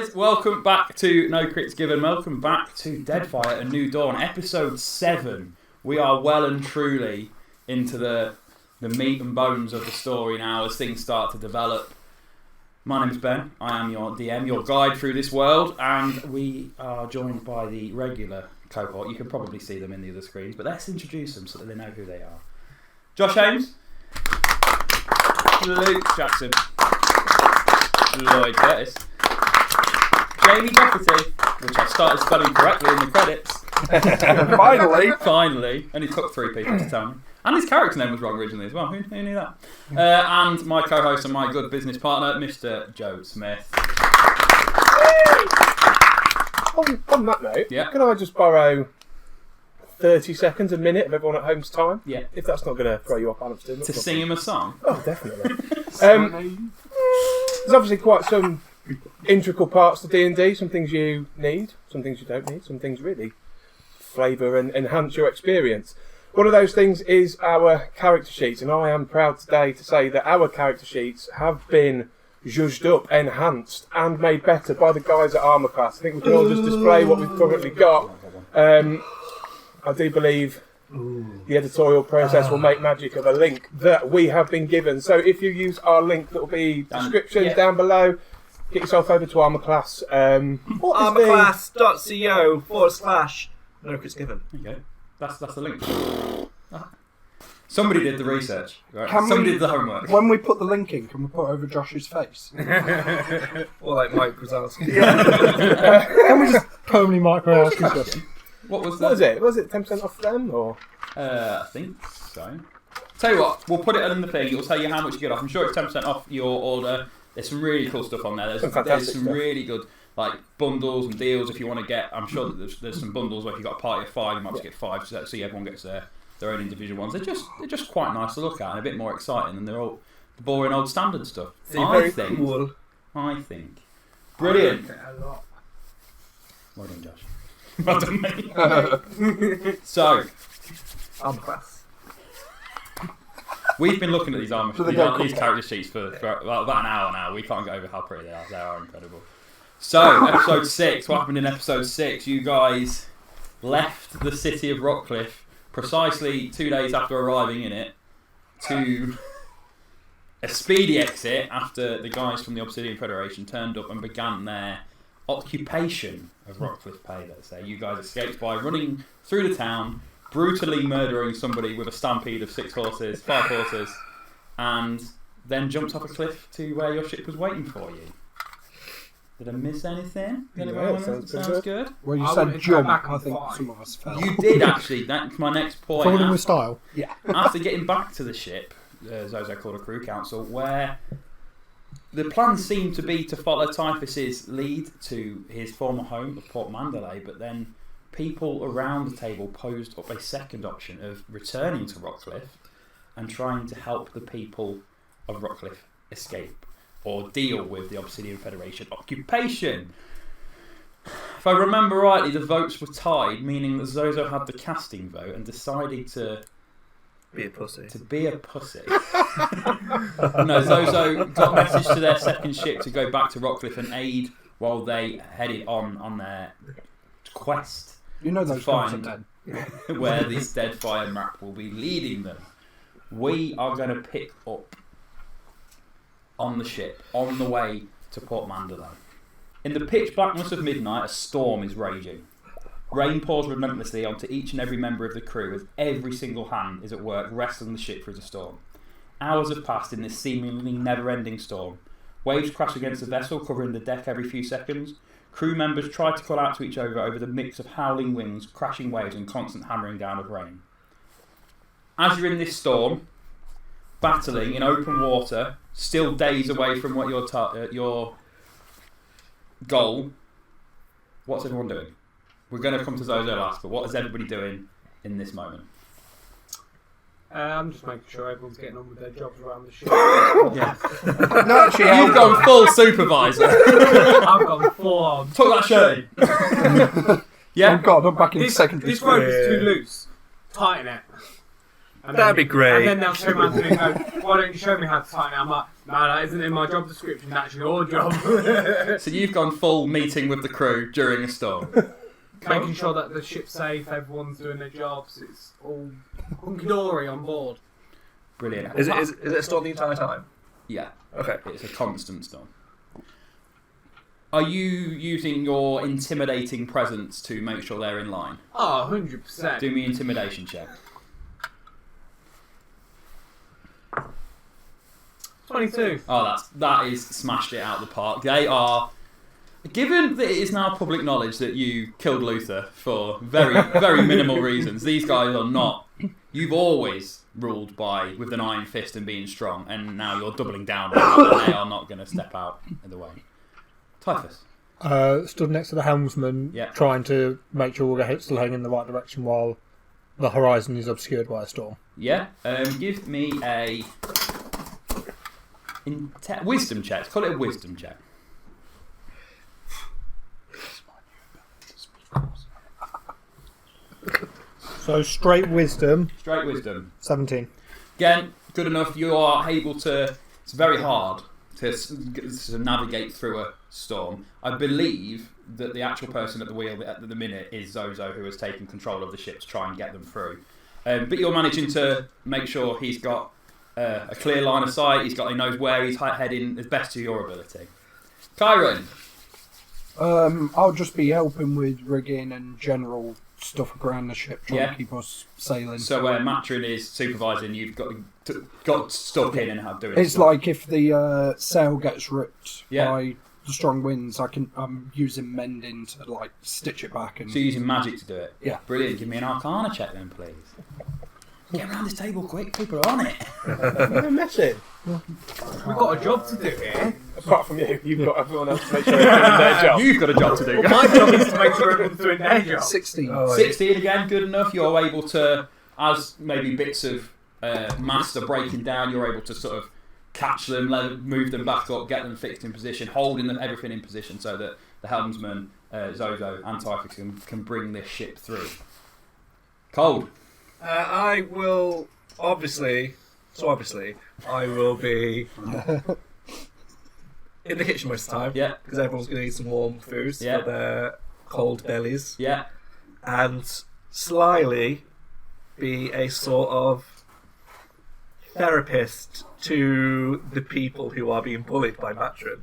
guys, welcome back to NoCritsGiven. Welcome back to Deadfire: A New Dawn, episode 7. We are well and truly into the meat and bones of the story now as things start to develop. My name's Ben, I am your DM, your guide through this world, and we are joined by the regular cohort. You can probably see them in the other screens, but let's introduce them so that they know who they are. Josh Ames, Luke Jackson, Lloyd Curtis, Jamie Docherty, which I started spelling correctly in the credits. Finally. Only took 3 people to tell me. And his character name was wrong originally as well. Who knew that? And my co-host and my good business partner, Mr. Joe Smith. On that note, yeah. Can I just borrow 30 seconds, a minute of everyone at home's time? Yeah. If that's not going to throw you off balance, to sing him a song? Oh, definitely. There's obviously quite some integral parts to D&D. Some things you need, some things you don't need, some things really flavour and enhance your experience. One of those things is our character sheets, and I am proud today to say that our character sheets have been zhuzhed up, enhanced, and made better by the guys at Armour Class. I think we can all just display what we've currently got. I do believe the editorial process will make magic of a link that we have been given. So if you use our link that will be description down below, get yourself over to Armour Class. Armourclass.co/NoCritsGiven. There you go. That's the link. Somebody did the research. Right? Somebody did the homework. When we put the link in, can we put it over Josh's face? Or like Mike Wazowski. Can we just permanently micro ask each other? What was it? Was it 10% off them or? I think so. Tell you what, we'll put it in the thing. It'll tell you how much you get off. I'm sure it's 10% off your order. There's some really cool stuff on there. There's some really good like bundles and deals if you want to get. I'm sure that there's some bundles where if you've got a party of 5, you might just get 5, so everyone gets their own individual ones. They're just quite nice to look at and a bit more exciting than the boring old standard stuff. I think. Brilliant. Well done, Josh. Well done, mate. So, Armour Class. We've been looking at these these character sheets for about an hour now. We can't get over how pretty they are. They are incredible. So, episode 6. What happened in episode 6? You guys left the city of Rockcliffe precisely 2 days after arriving in it to a speedy exit after the guys from the Obsidian Federation turned up and began their occupation of Rockcliffe Pay, let's say. You guys escaped by running through the town, brutally murdering somebody with a stampede of 5 horses, and then jumped off a cliff to where your ship was waiting for you. Did I miss anything? Sounds good. Well, you said jump. I think some of us fell. You did actually. That's my next point. Following with style. Yeah. After getting back to the ship, Zho-Zho called a crew council, where the plan seemed to be to follow Typhus's lead to his former home of Port Mandalay, but then people around the table posed up a second option of returning to Rockcliffe and trying to help the people of Rockcliffe escape or deal with the Obsidian Federation occupation. If I remember rightly, the votes were tied, meaning that Zho-Zho had the casting vote and decided to be a pussy. No, Zho-Zho got message to their second ship to go back to Rockcliffe and aid while they headed on their quest. You know to those find where this Deadfire map will be leading them. We are going to pick up on the ship on the way to Port Mandalay. In the pitch blackness of midnight, a storm is raging. Rain pours relentlessly onto each and every member of the crew as every single hand is at work wrestling the ship through the storm. Hours have passed in this seemingly never-ending storm. Waves crash against the vessel, covering the deck every few seconds. Crew members try to call out to each other over the mix of howling winds, crashing waves and constant hammering down of rain. As you're in this storm, battling in open water, still days away from what your goal, what's everyone doing? We're going to come to Zho-Zho last, but what is everybody doing in this moment? I'm just making sure everyone's getting on with their jobs around the ship. Yeah. No, you've gone full supervisor. I've gone full on. Took that shirt in. Yeah. Oh God, I'm back in secondary school. This rope is too loose. Tighten it. That'd be great. And then they'll turn around to me and go, why don't you show me how to tighten it? I'm like, No, that isn't in my job description. That's your job. So you've gone full meeting with the crew during a storm. Making sure that the ship's safe, everyone's doing their jobs, it's all hunky-dory on board. Brilliant. Is it a storm the entire time? Yeah. Okay. It's a constant storm. Are you using your intimidating presence to make sure they're in line? Oh, 100%. Do me intimidation check. 22. Oh, that is smashed it out of the park. They are, given that it is now public knowledge that you killed Luther for very, very minimal reasons, these guys are not. You've always ruled with an iron fist and being strong, and now you're doubling down on it, and they are not going to step out of the way. Typhus. Stood next to the helmsman, trying to make sure we're still heading in the right direction while the horizon is obscured by a storm. Yeah. Give me a wisdom check. Call it a wisdom check. So straight wisdom. Straight wisdom. 17. Again, good enough. You are able to. It's very hard to navigate through a storm. I believe that the actual person at the wheel at the minute is Zho-Zho, who has taken control of the ship to try and get them through. But you're managing to make sure he's got a clear line of sight. He knows where he's heading as best to your ability. Chiron. I'll just be helping with rigging and general stuff around the ship, trying to keep us sailing. So where Matryn is supervising, you've got stuck in and have doing. It's stuff. like if the sail gets ripped by the strong winds, I'm using mending to like stitch it back. And so you're using magic to do it. Yeah, brilliant. Give me an Arcana check then, please. Get around this table quick. People are on it. No messing. We've got a job to do here. Apart from you, you've got everyone else to make sure they're doing their job. You've got a job to do. Well, my job is to make sure everyone's doing their job. 16. 16 again, good enough. You're able to, as maybe bits of mass are breaking down, you're able to sort of catch them, move them back up, get them fixed in position, holding everything in position so that the helmsman, Zho-Zho and Typhus can bring this ship through. Cauld. I will obviously, I will be in the kitchen most of the time. Yeah. Because everyone's going to eat some warm foods for their cold bellies. Yeah. And slyly be a sort of therapist to the people who are being bullied by Matryn.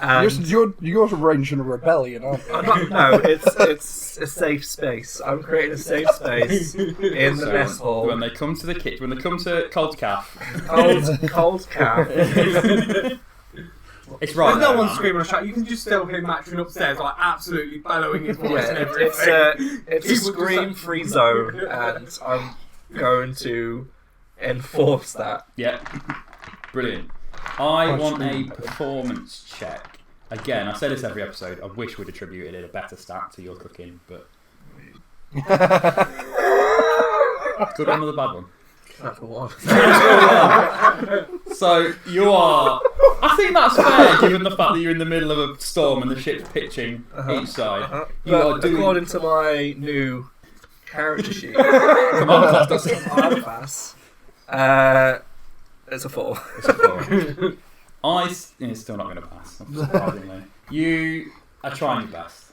And You're arranging a rebellion, aren't you? no, it's a safe space. I'm creating a safe space in the mess hall. When they come to the kitchen, when they come to Cold Calf. Cold calf. It's right. There's no there, one man. screaming or shouting. You can just still hear Matryn upstairs, like absolutely bellowing his voice and everything. It's a scream-free zone, and I'm going to enforce that. Yeah. Brilliant. I want a performance check. Again, I say this every episode. I wish we'd attributed a better stat to your cooking, but good one or the bad one? Natural one. So you are. I think that's fair, given the fact that you're in the middle of a storm and the ship's pitching each side. You are But doing. according to my new character sheet, Come on, that's I'll pass. It's a 4. It's still not going to pass, surprisingly. You are trying your best,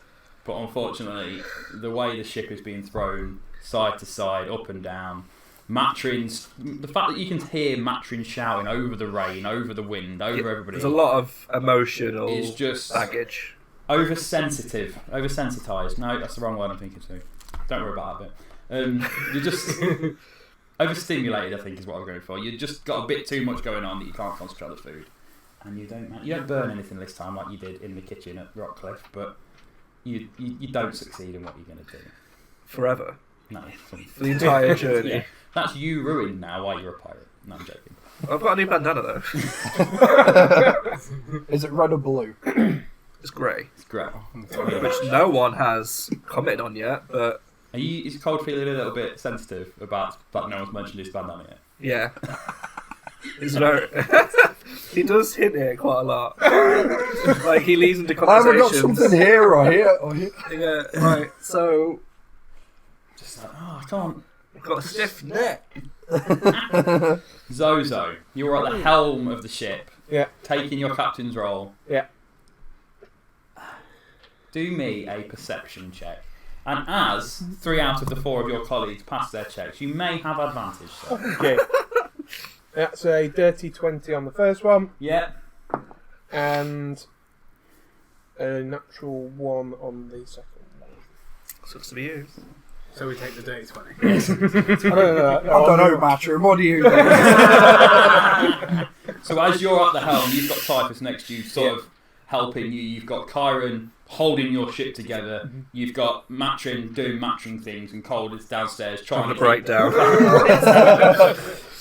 but unfortunately, the way the ship is being thrown side to side, up and down, the fact that you can hear Matryn shouting over the rain, over the wind, over everybody. There's a lot of emotional It's just baggage. Oversensitized. No, that's the wrong word I'm thinking too. Don't worry about that bit. You're just overstimulated, I think is what I'm going for. You've just got a bit too much going on that you can't concentrate on the food. And you don't burn anything this time like you did in the kitchen at Rockcliffe, but you don't succeed in what you're going to do. Forever. No. For the entire journey. Yeah. That's you ruined now while you're a pirate. No, I'm joking. I've got a new bandana though. Is it red or blue? It's grey. It's great. Which no one has commented on yet, but Is Cauld feeling a little bit sensitive about that no one's mentioned his bandana yet? yeah. It's very... he does hint it quite a lot. Like he leads into I haven't got conversations. something here or here. Yeah, right. So Just like, I can't. Got a stiff neck. Zho-Zho, you're at the helm of the ship. Yeah. Taking your captain's role. Yeah. Do me a perception check. And as 3 out of the 4 of your colleagues pass their checks, you may have advantage. So. Okay. That's a dirty 20 on the first one. Yeah. And a natural 1 on the second one. Sucks to be you. So we take the dirty 20. I don't know, Matryn. What do you do? So as you're at the helm, you've got Typhus next to you, sort of helping you. You've got Chiron holding your ship together. You've got Matryn doing Matryn things, and Cauld is downstairs trying to break down,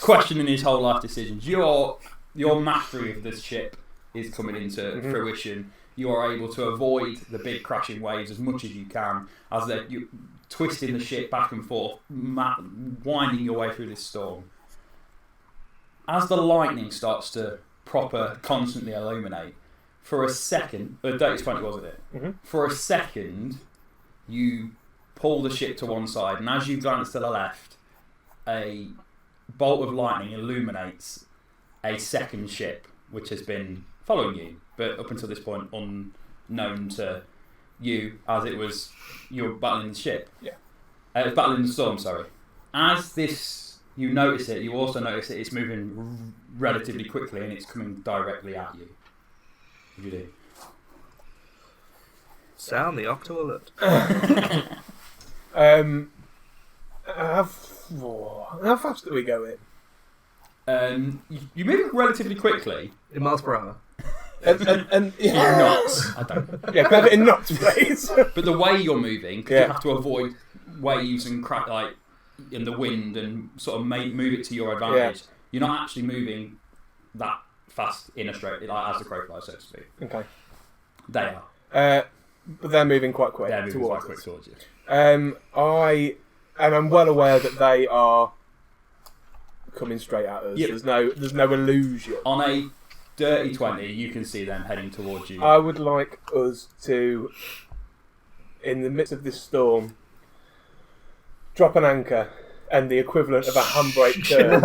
questioning his whole life decisions. Your mastery of this ship is coming into fruition. You are able to avoid the big crashing waves as much as you can, as they're twisting the ship back and forth, winding your way through this storm. As the lightning starts to constantly illuminate, for a second, dirty 20 wasn't it? For a second, you pull the ship to one side, and as you glance to the left, a bolt of lightning illuminates a second ship, which has been following you, but up until this point unknown to you, as it was you were battling the ship. Yeah. Battling the storm, sorry. As this, you notice it, you also notice that it's moving relatively quickly and it's coming directly at you. What do you do? Sound the octo alert. How fast do we go in? You move relatively quickly. In miles per hour. And You're knots. I don't. Yeah, put it in knots, please. But the way you're moving, because you have to avoid waves and crack in the wind and sort of move it to your advantage. Yeah. You're not actually moving that fast in a straight, as the crow flies, so to speak. Okay. They are. But they're moving quite quick. They're moving quite quick us. towards you. I'm well aware that they are coming straight at us. Yep. There's no illusion. On a dirty 20, you can see them heading towards you. I would like us to, in the midst of this storm, drop an anchor and the equivalent of a handbrake turn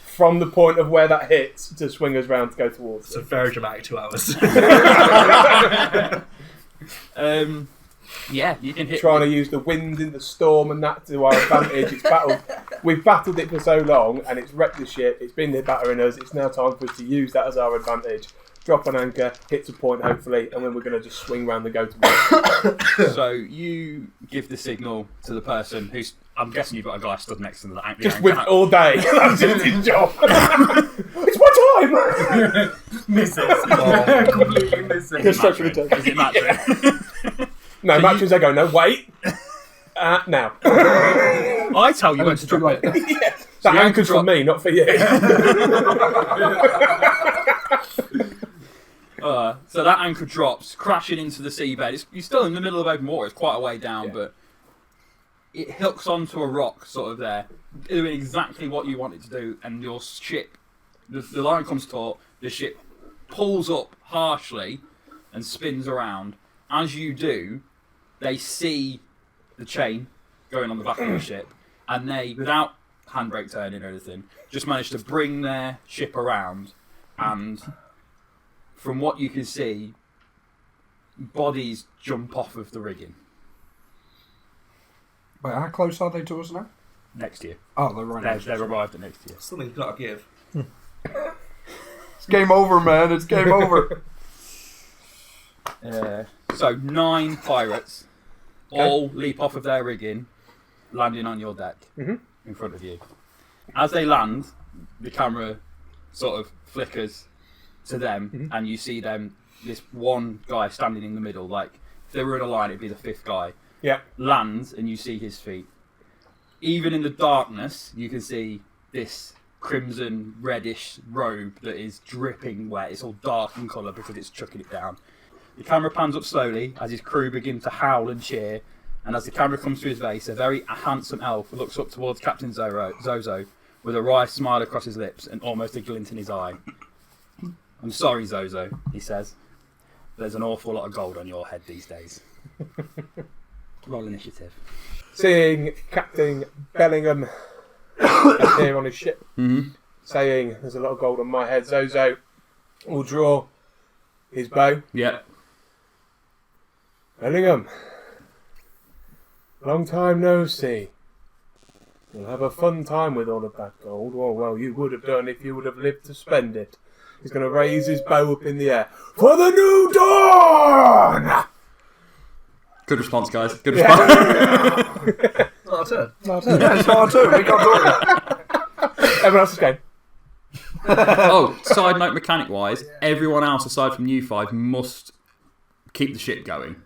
from the point of where that hits to swing us round to go towards It's a very dramatic 2 hours. Yeah, you can hit. Trying to use the wind in the storm and that to our advantage. We've battled it for so long and it's wrecked the ship. It's been there battering us. It's now time for us to use that as our advantage. Drop an anchor, hits a point hopefully, and then we're going to just swing round and go towards. So you give the signal to the person who's. I'm guessing you've got a guy stood next to the anchor. Just with all day. That's just his job. It's my time! Misses. Completely misses. Construction attack. Is it Matryn? No, So matches they go, no, wait. Now. I tell you when to drop it. That anchor's from me, not for you. So that anchor drops, crashing into the seabed. You're still in the middle of open water. It's quite a way down, but it hooks onto a rock sort of there, doing exactly what you want it to do. And your ship, the line comes taut, the ship pulls up harshly and spins around. As you do, they see the chain going on the back of the ship, and they, without handbrake turning or anything, just manage to bring their ship around, and from what you can see, bodies jump off of the rigging. Wait, how close are they to us now? Next year. Oh, they're right next to us. They've arrived at next year. Something's got to give. It's game over, man. It's game over. So 9 pirates all leap off of their rigging, landing on your deck in front of you. As they land, the camera sort of flickers to them, and you see them. This one guy standing in the middle, like if they were in a line, it'd be the 5th guy. Yeah. Lands, and you see his feet. Even in the darkness, you can see this crimson reddish robe that is dripping wet. It's all dark in colour because it's chucking it down. The camera pans up slowly as his crew begin to howl and cheer, and as the camera comes to his face, a very handsome elf looks up towards Captain Zho-Zho with a wry smile across his lips and almost a glint in his eye. "I'm sorry, Zho-Zho," he says. "There's an awful lot of gold on your head these days." Roll initiative. seeing Captain Bellingham appear on his ship, saying, "There's a lot of gold on my head." Zho-Zho will draw his bow. Yeah. Bellingham, long time no see. You'll have a fun time with all of that gold. Well, you would have done if you would have lived to spend it. He's going to raise his bow up in the air. For the new dawn! Good response, guys. Good response. Not our turn. Yeah, it's not our turn. We can't talk about it. Everyone else is going. Oh, side note mechanic-wise, everyone else aside from you five must keep the ship going.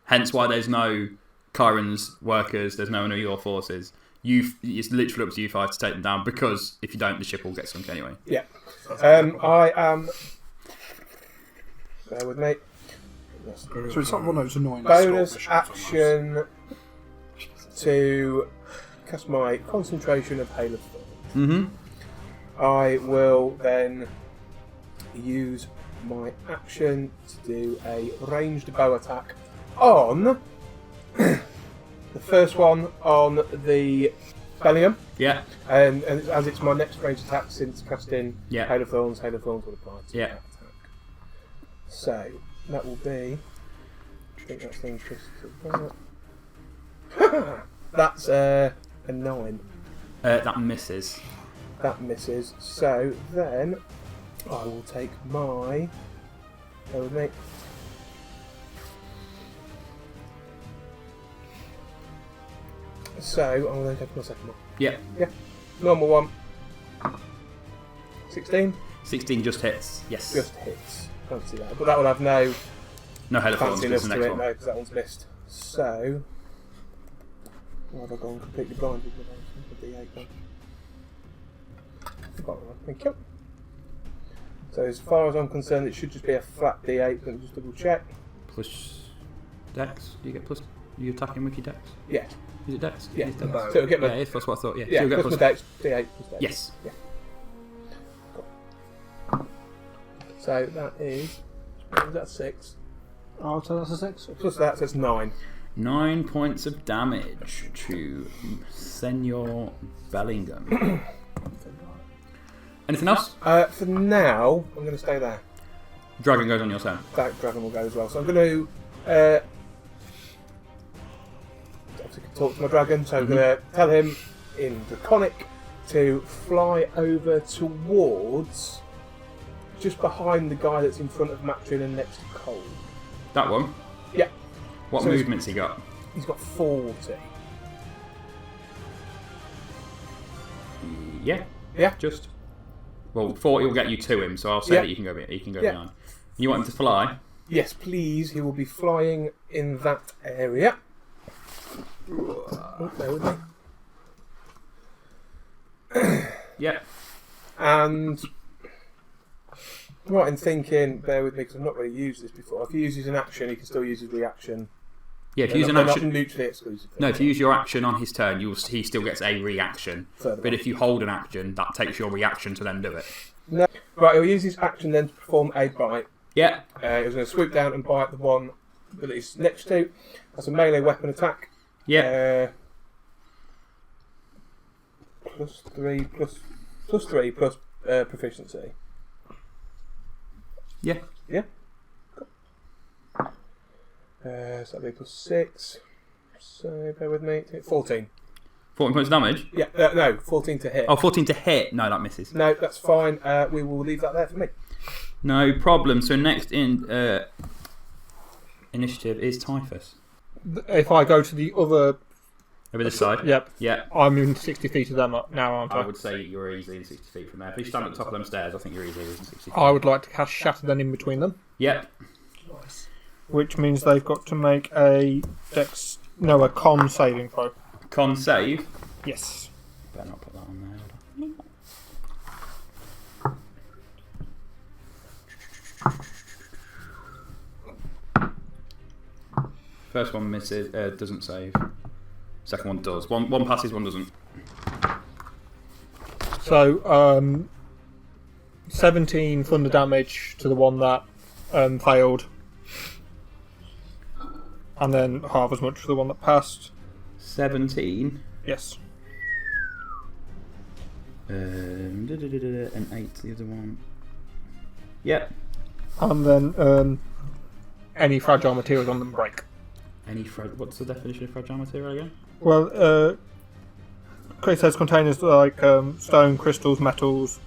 Hence why there's no Chiron's workers, there's no one of your forces. It's literally up to you five to take them down, because if you don't, the ship will get sunk anyway. Yeah. I am... Bear with me. So it's not one of those annoying Bonus action to cast my concentration of Hail of Thorns. I will then use my action to do a ranged bow attack on the first one on the Bellingham. Yeah. And as it's my next ranged attack since casting Yeah. Hail of Thorns will apply to Yeah. that attack. So that will be... I think that's then that's a 9. That misses. That misses. So then I will take my... Bear with me. So I will then take my second one. Yeah. Yeah. Normal one. 16. 16 just hits. Yes. Just hits. Can't see that. But that will have no No Hail of Thorns, fanciness because the to next it, one. no, because that one's missed. So... Why have I gone completely blind with my D8 then? Forgot one. Thank you. So as far as I'm concerned, it should just be a flat D8. Let me just double check. Plus Dex? Do you get plus... Are you attacking with your Dex? Yeah. Is it Dex? Yeah. It is Dex. So it'll get my... Yeah, that's what I thought, yeah. Yeah, so you'll get plus my Dex, D8 plus Dex. Yes. Yeah. Cool. So that is... What was that, 6? Oh, so that's a 6. Plus that, so it's 9. 9 points of damage to Senor Bellingham. Anything else? For now, I'm going to stay there. Dragon goes on your turn. That dragon will go as well. So I'm going to... obviously talk to my dragon, so I'm going to tell him in Draconic to fly over towards... just behind the guy that's in front of Matryn and next to Cauld. That one? Yeah. What So movement's he got? He's got 40. Yeah. Yeah. Just. Well, 40 will get you to him, so I'll say Yeah. that you can go. You can go Yeah. behind. You want him to fly? Yes, please. He will be flying in that area. Oh, bear with me. Yeah. And right in thinking, bear with me because I've not really used this before. If he uses an action, he can still use his reaction. Yeah. If you use an They're not action. mutually exclusive. No, if you use your action on his turn, he still gets a reaction. Further But on. if you hold an action, that takes your reaction to then do it. No. Right, he'll use his action then to perform a bite. Yeah. He's going to swoop down and bite the one that he's next to. That's a melee weapon attack. Yeah. Plus 3 plus proficiency. Yeah. Yeah. Cool. So that'll be plus 6. So bear with me. 14. 14 points of damage. Yeah. No, 14 to hit. Oh, 14 to hit. No, that misses. No, that's fine. We will leave that there for me. No problem. So next in initiative is Typhus. If I go to the other... Over this side. Yep. Yeah. I'm in 60 feet of them now, aren't I? I would say you're easily 60 feet from there. If you stand at the top of them stairs, I think you're easily 60 feet. I would like to cast Shatter then in between them. Yep. Which means they've got to make a con saving throw. Con save. Yes. Better not put that on there. First one misses, doesn't save. Second one does. One passes, one doesn't. So, 17 thunder damage to the one that failed. And then half as much for the one that passed. 17. Yes. And 8, the other one. Yep. And then any fragile materials on them break. What's the definition of fragile material again? Well, Chris says containers like stone, crystals, metals,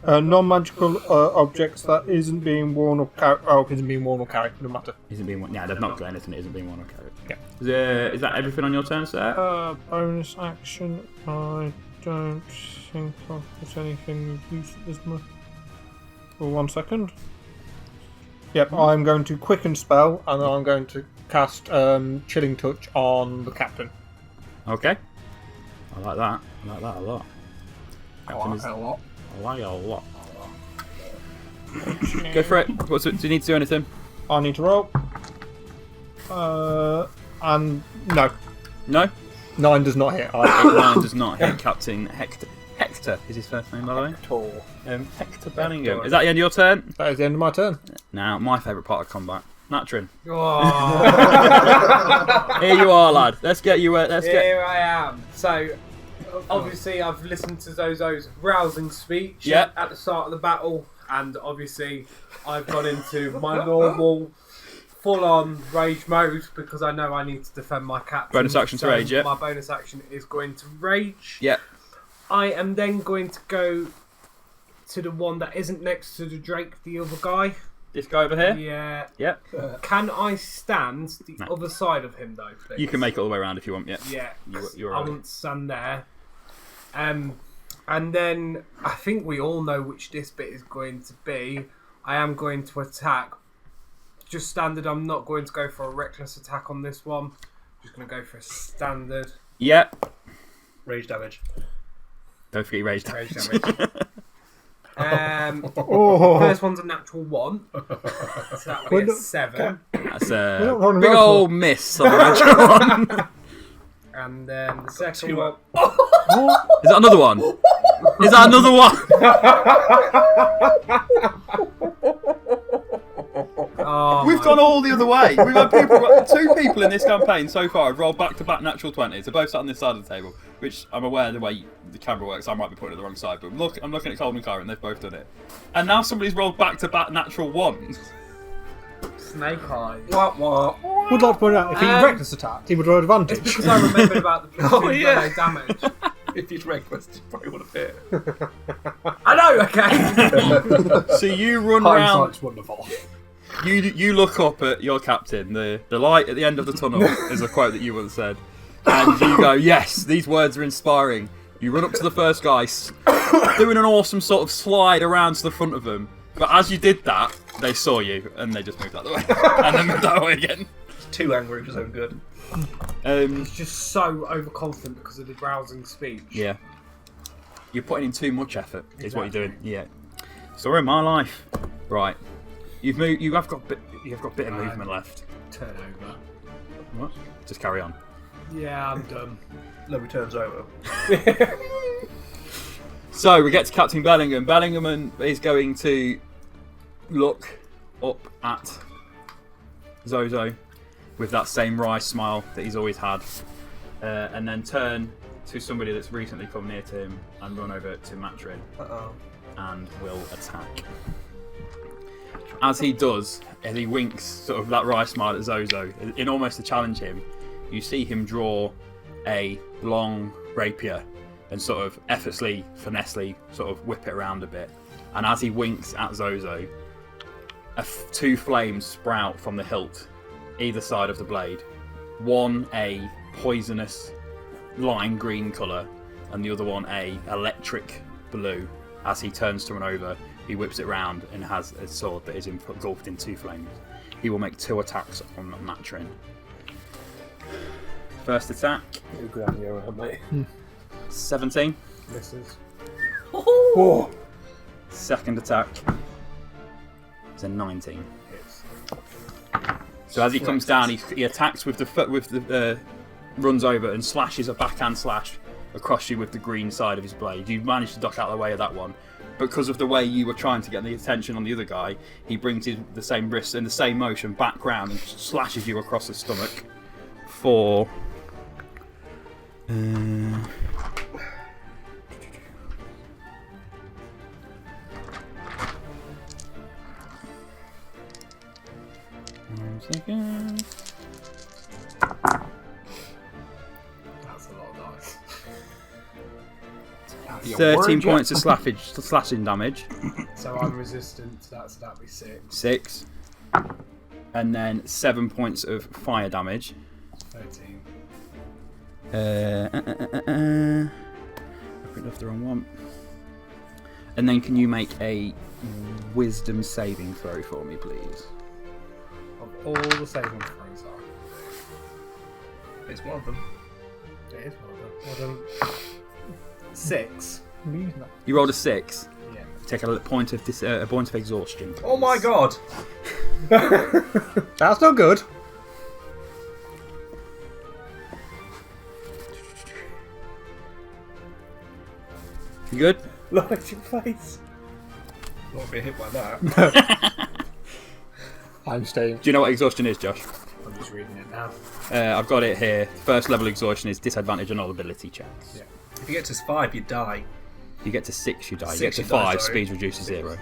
non-magical objects that isn't being worn or carried. Oh, isn't being worn or carried. Doesn't matter. Isn't being worn. Yeah, they've not got anything. It isn't being worn or carried. Yeah. Is that everything on your turn, sir? Bonus action. I don't think I've got anything useless. For 1 second. Yep, I'm going to quicken spell, and then I'm going to cast Chilling Touch on the captain. Okay. I like that. I like that a lot. I like it a lot. I like it a lot. Go for it. Do you need to do anything? I need to roll. And no. No? 9 does not hit. 9 does not hit Captain Hector. Hector is his first name, by the way. Hector Bellingham. Is that the end of your turn? That is the end of my turn. Now, my favourite part of combat. Matryn. Oh. Here you are, lad. Let's get you. Here I am. So, obviously, I've listened to Zho-Zho's rousing speech at the start of the battle, and obviously, I've gone into my normal, full-on rage mode because I know I need to defend my captain. Bonus action to rage, yeah. My bonus action is going to rage. Yep. I am then going to go to the one that isn't next to the Drake, the other guy. This guy over here? Yeah. Yep. Can I stand the other side of him, though, please? You can make it all the way around if you want, yeah. Yeah. You're I want to stand there. And then I think we all know which this bit is going to be. I am going to attack. Just standard. I'm not going to go for a reckless attack on this one. Just going to go for a standard. Yep. Rage damage. Don't forget rage damage. First one's a natural 1. So that will be a 7. That's a big old miss on the natural one. And then the second one. Is that another one? Is that another one? We've gone all the other way. We've had two people in this campaign so far have rolled back-to-back natural 20s. They're both sat on this side of the table, which I'm aware of the way the camera works. I might be putting it the wrong side, but look, I'm looking at Cauld and Chiron. They've both done it. And now somebody's rolled back-to-back natural 1s. Snake eyes. What? Would like to point out, if he reckless attacked, he would roll advantage. It's because I remembered about the plus 2 damage. If he's reckless, he probably would have hit. I know, okay. So you run round. Hindsight's wonderful. You look up at your captain. The light at the end of the tunnel is a quote that you once said. And you go, yes, these words are inspiring. You run up to the first guy, doing an awesome sort of slide around to the front of them. But as you did that, they saw you, and they just moved out of the way. And then moved that way again. It's too angry for his own good. He's just so overconfident because of the rousing speech. Yeah. You're putting in too much effort, is what you're doing. Yeah. Story of my life. Right. You've moved. You have got a bit of movement left. Turn over. What? Just carry on. Yeah, I'm done. Nobody turns over. So we get to Captain Bellingham. Bellingham is going to look up at Zho-Zho with that same wry smile that he's always had, and then turn to somebody that's recently come near to him and run over to Matryn and will attack. As he does, as he winks sort of that wry smile at Zho-Zho, in almost to challenge him, you see him draw a long rapier and sort of effortlessly, finessely sort of whip it around a bit. And as he winks at Zho-Zho, two flames sprout from the hilt either side of the blade. One a poisonous lime green colour and the other one a electric blue. As he turns to run over, he whips it round and has a sword that is engulfed in two flames. He will make 2 attacks on Matryn. First attack. Good idea, mate. 17. Misses. Oh. Second attack is a 19. So as he comes down, he attacks with the foot, runs over and slashes a backhand slash across you with the green side of his blade. You manage to duck out of the way of that one. Because of the way you were trying to get the attention on the other guy, he brings the same wrist in the same motion back round and slashes you across the stomach for One second. That's a lot of dice. 13 points of slashing damage. So I'm resistant to that, so that'd be 6. 6. And then 7 points of fire damage. 13. I put off the wrong one. And then can you make a wisdom saving throw for me, please? Of all the saving throws I can It's one of them. do. It is one of them. 6. You rolled a 6. Yeah. Take a point of exhaustion. Oh my god! That's not good. You good? Look at your face. Not be hit by that. I'm staying. Do you know what exhaustion is, Josh? I'm just reading it now. I've got it here. First level exhaustion is disadvantage on all ability checks. Yeah. If you get to 5, you die. You get to 6, you die. You 6, get to you die, 5, sorry. speed reduces 0.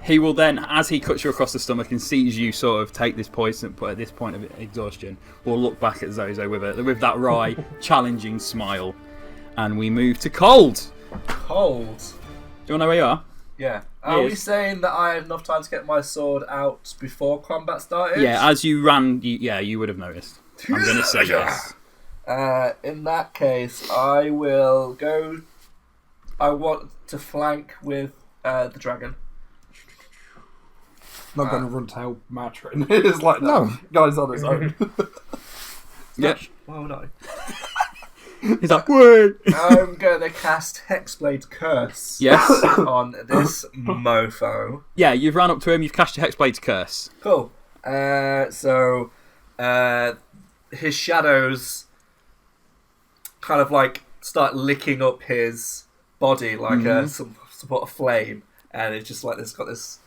He will then, as he cuts you across the stomach and sees you sort of take this poison, but at this point of exhaustion, will look back at Zho-Zho with that wry, challenging smile, and we move to Cauld. Cold. Do you want to know where you are? Yeah. Are we Yes. saying that I had enough time to get my sword out before combat started? Yeah, as you ran, you would have noticed. I'm going to say yes. In that case, I will go. I want to flank with the dragon. Not going to run to help Matryn. It's like, no, guy's on his own. Yep. Why would I? He's like, wait. I'm going to cast Hexblade Curse Yes. on this mofo. Yeah, you've ran up to him, you've cast your Hexblade's Curse. Cool. So his shadows kind of like start licking up his body like some sort of flame, and it's just like it's got this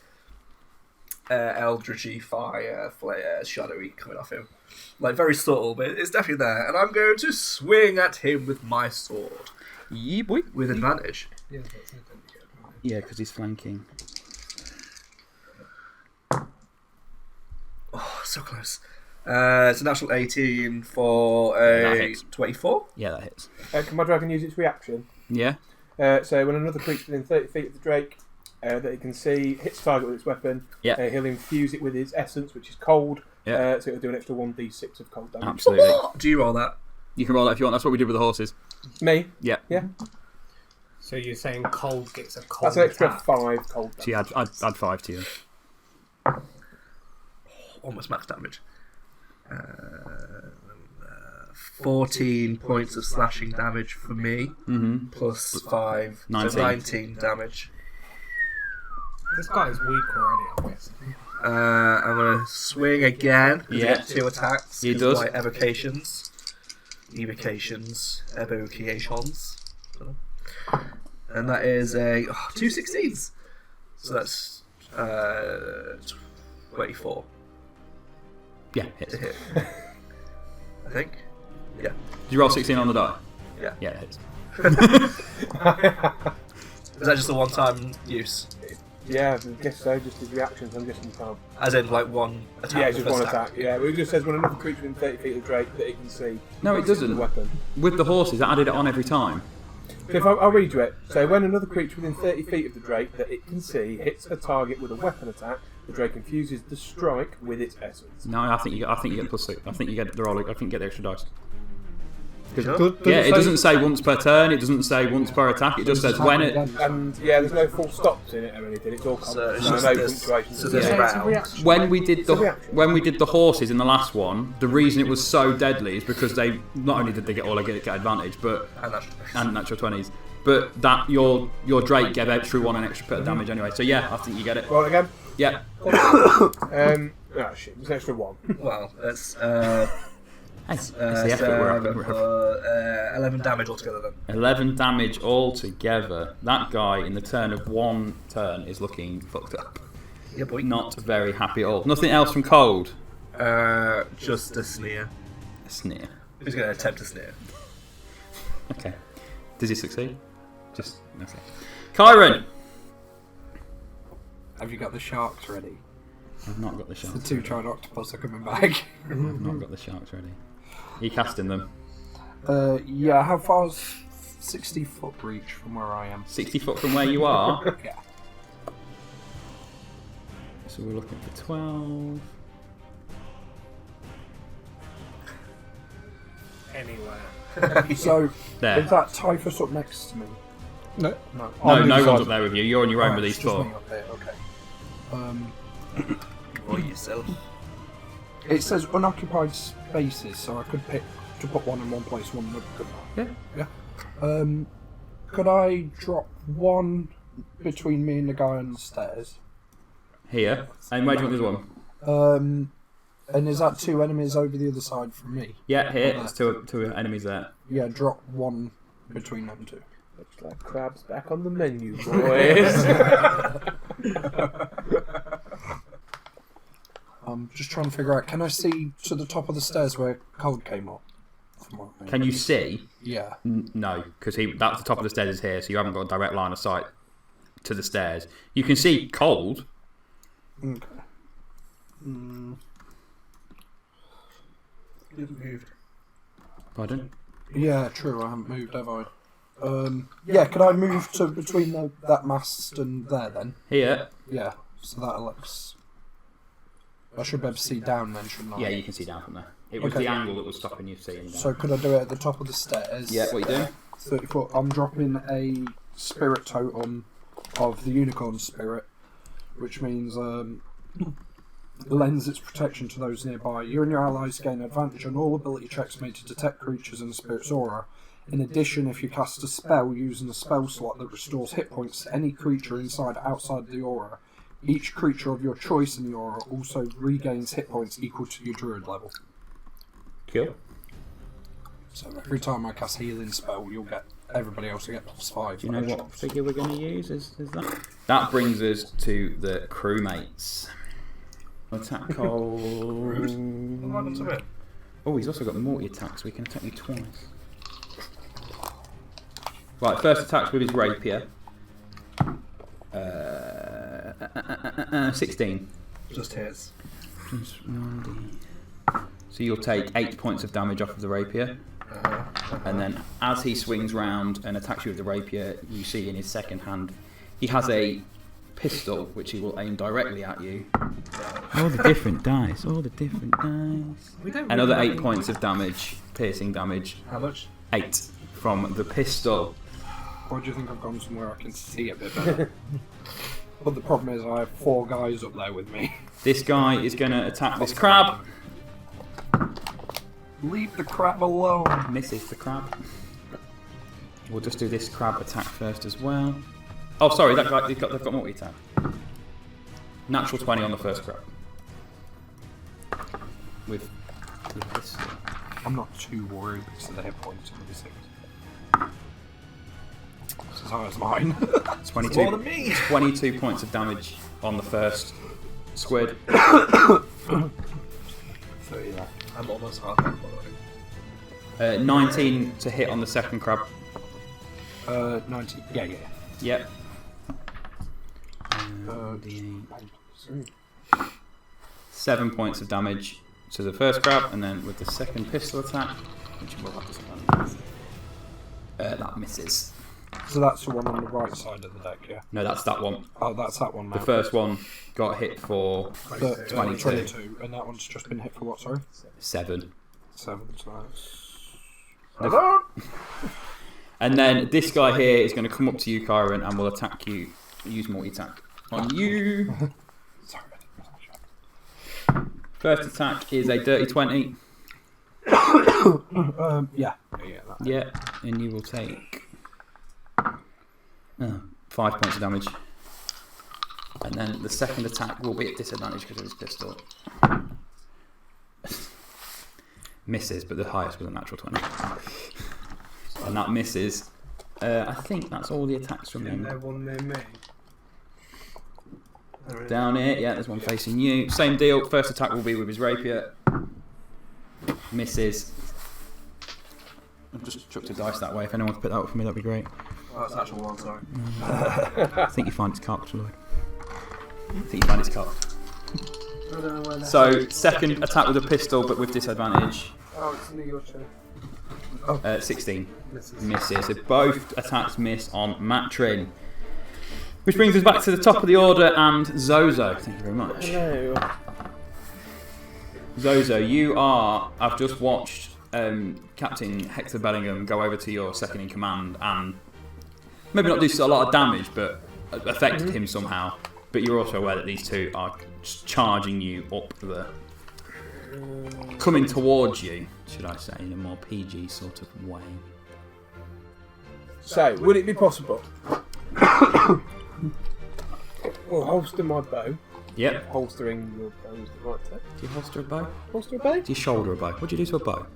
eldritchy fire flare shadowy coming off him, like very subtle, but it's definitely there. And I'm going to swing at him with my sword Yeah, boy. with advantage. Yeah, that's not going to be good. Yeah, because he's flanking. Oh, so close. It's a natural 18 for That a hits. 24. Yeah, that hits. Can my dragon use its reaction? Yeah. So when another creature within 30 feet of the Drake that it can see hits target with its weapon, he'll infuse it with its essence, which is cold. Yeah. So it'll do an extra 1d6 of cold damage. Absolutely. Do you roll that? You can roll that if you want. That's what we did with the horses. Me? Yeah. Yeah. So you're saying Cauld gets a cold That's an extra attack. 5 cold damage. So yeah, I'd 5 to you. Almost max damage. 14 points of slashing damage for me, plus 5, 19. so 19 damage. This guy is weak already, I'm guessing. I'm going to swing again. Yeah. Yeah. Get 2 attacks. He 'cause does. of my evocations. And that is a 2 16s. So that's 24 Yeah, hits. to hit. I think. Yeah. Did you roll 16 on the die? Yeah. Yeah, it hits. Is that just a one-time use? Yeah, I guess so. Just his reactions. I'm guessing you can't. As in, like, one attack? Yeah, the just first one attack. Yeah, it just says when another creature within 30 feet of the Drake that it can see. No, it the doesn't. weapon. With the horses, I added it on every time. So if I'll read you it. So when another creature within 30 feet of the Drake that it can see hits a target with a weapon attack, the Drake infuses the strike with its essence. No, I think you get plus 6. I think you get the roll. I think you get the extra dice. Sure. Yeah, it doesn't say once per turn. It doesn't say once per attack. It just says when it. And yeah, there's no full stops in it or anything. It's all So it's constant. just No this, punctuation. so this Yeah. round. When we did It's a reaction. the horses in the last one, the reason it was so deadly is because they not only did they get advantage, but And natural 20s, but that your Drake gave extra 1 and extra bit of damage anyway. So yeah, I think you get it. Roll it again. Yeah. Oh shit, there's an extra 1. well, that's It's the effort we're 11 damage altogether then. 11 damage altogether. That guy in the turn of 1 turn is looking fucked up. Yeah, boy. Not very happy at all. Nothing else from Cauld. Just a sneer. A sneer. He's going to attempt a sneer. Okay. Does he succeed? Just okay. Chiron. Have you got the sharks ready? I've not got the The sharks. 2 giant octopus are coming back. I've not got the sharks ready. Are you casting them? Yeah, how far's 60 foot reach from where I am? 60 foot from where you are. Yeah. So we're looking for 12. Anywhere. So, There. is that Typhus up next to me? No. No. No, no one's up there with you. You're on your own Alright, with it's these just 4. me up here, okay. Roll yourself. It says unoccupied spaces, so I could pick to put one in one place, one in the other. Yeah. Yeah. Could I drop one between me and the guy on the stairs? Here. And where do you want this one? And is that 2 enemies over the other side from me? Yeah, here. There's two enemies there. Yeah, drop one between them 2. Looks like crab's back on the menu, boys. I'm just trying to figure out, can I see to the top of the stairs where Cauld came up? Can you see? Yeah. No, because that's the top of the stairs is here, so you haven't got a direct line of sight to the stairs. You can see Cauld. Okay. You've moved. Pardon? Yeah, true, I haven't moved, have I? Yeah, could I move to between that mast and there then? Here. Yeah, so that looks... I should be able to see down then, shouldn't I? Yeah, you can see down from there. It was Okay. the angle that was stopping you seeing down. So could I do it at the top of the stairs? Yeah, what are you doing? 30 foot. I'm dropping a spirit totem of the unicorn spirit, which means lends its protection to those nearby. You and your allies gain advantage on all ability checks made to detect creatures in the spirit's aura. In addition, if you cast a spell using a spell slot that restores hit points to any creature inside or outside the aura, each creature of your choice in the aura also regains hit points equal to your druid level. Cool. So every time I cast a healing spell, everybody else will get +5. Do you know what figure we're going to use? Is that? That brings us to the crewmates. Attack Cauld. What happened to it? Oh, he's also got the multi attack, so he can attack me twice. Right, first attack's with his rapier. 16. Just hits. So you'll take 8 points of damage off of the rapier. And then as he swings round and attacks you with the rapier, you see in his second hand he has a pistol which he will aim directly at you. All the different dice, all the different dice. Another 8 points of damage, piercing damage. How much? 8 from the pistol. Why do you think I've gone somewhere I can see a bit better? But the problem is I have 4 guys up there with me. This guy is going to attack this crab. Leave the crab alone. Misses the crab. We'll just do this crab attack first as well. Oh, sorry, that guy, they've got multi attack. Natural 20 on the first crab. With this. I'm not too worried because of the hit points and everything. It's as high as mine. 22, More than me. 22 points of damage on the first squid. 30 left. I'm almost half by the way. 19 to hit on the second crab. 90. Yeah. Yep. 7 points of damage to the first crab, and then with the second pistol attack, which will have to spend, that misses. So that's the one on the right side of the deck, yeah? No, that's that one. Oh, that's that one now. The first one got hit for 22. And that one's just been hit for what, sorry? 7. 7, so that's... And then this guy here is going to come up to you, Chiron, and will attack you. Use multi-attack on you. Sorry. First attack is a dirty 20. Yeah. Yeah, and you will take 5 points of damage. And then the second attack will be at disadvantage because of his pistol. Misses, but the highest was a natural 20. And that misses. I think that's all the attacks from him. One near me. Down here, yeah, there's one facing you. Same deal, first attack will be with his rapier. Misses. I've just chucked a dice that way. If anyone could pick that up for me, that'd be great. Oh, it's actual one, sorry. I think you find it's cocked, Lloyd. I think you find it's cocked. So, second attack with a pistol, but with disadvantage. Oh, it's in your turn. 16. Misses. So both attacks miss on Matryn. Which brings us back to the top of the order and Zho-Zho. Thank you very much. Hello. Zho-Zho, I've just watched Captain Hector Bellingham go over to your second in command and maybe not do a lot of damage, but affected him somehow. But you're also aware that these two are just charging you up coming towards you, should I say, in a more PG sort of way. So, would it be possible? Well, holster my bow. Yep. Holstering your bow is the right term. Do you holster a bow? Holster a bow? Do you shoulder a bow? What do you do to a bow?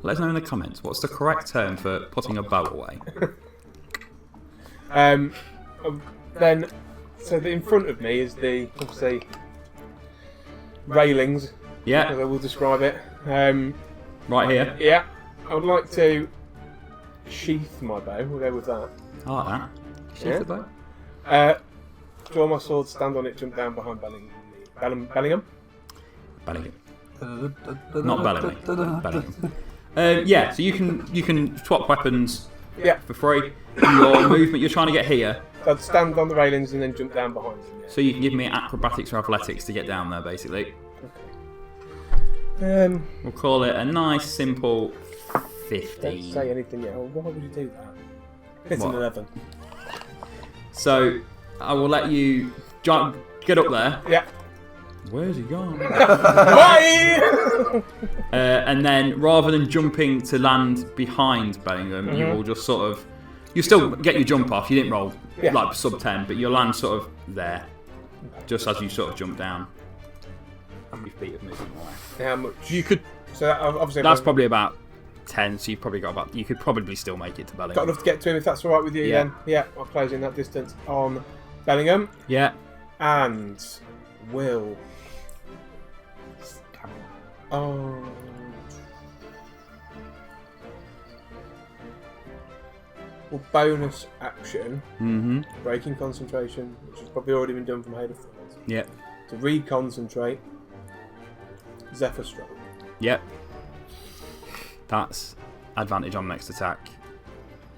Let us know in the comments. What's the correct term for putting a bow away? Then, so in front of me is the, obviously, railings, Yeah. as I will describe it. Right here. Yeah, I would like to sheath my bow. We'll go with that. I like that. Sheath Yeah. the bow. Draw my sword, stand on it, jump down behind Bellingham. Bellingham. Not Bellingham. Bellingham. Yeah, so you can swap weapons Yeah, for free. Your movement, you're trying to get here, so I'd stand on the railings and then jump down behind them. Yeah. so you can give me acrobatics or athletics to get down there, basically. We'll call it a nice, simple Don't 15. say anything yet. Why would you do that? It's What? an 11. So I will let you get up there. Yeah. Where's he gone? Bye! And then rather than jumping to land behind Bellingham, you will just sort of... You still get your jump off. You didn't roll like sub 10, but you'll land sort of there, just as you sort of jump down. How many feet of movement away? How much? You could... So that, obviously, That's probably about 10, so you've probably got about... You could probably still make it to got Bellingham. enough to get to him if that's all right with you. Yeah. Then yeah, I'll close in that distance on Bellingham Yeah. and will. Oh. Well, bonus action, Mm-hmm. breaking concentration, which has probably already been done from Hail of Thorns, Yeah. to reconcentrate. Zephyr Stroke. Yep. That's advantage on next attack.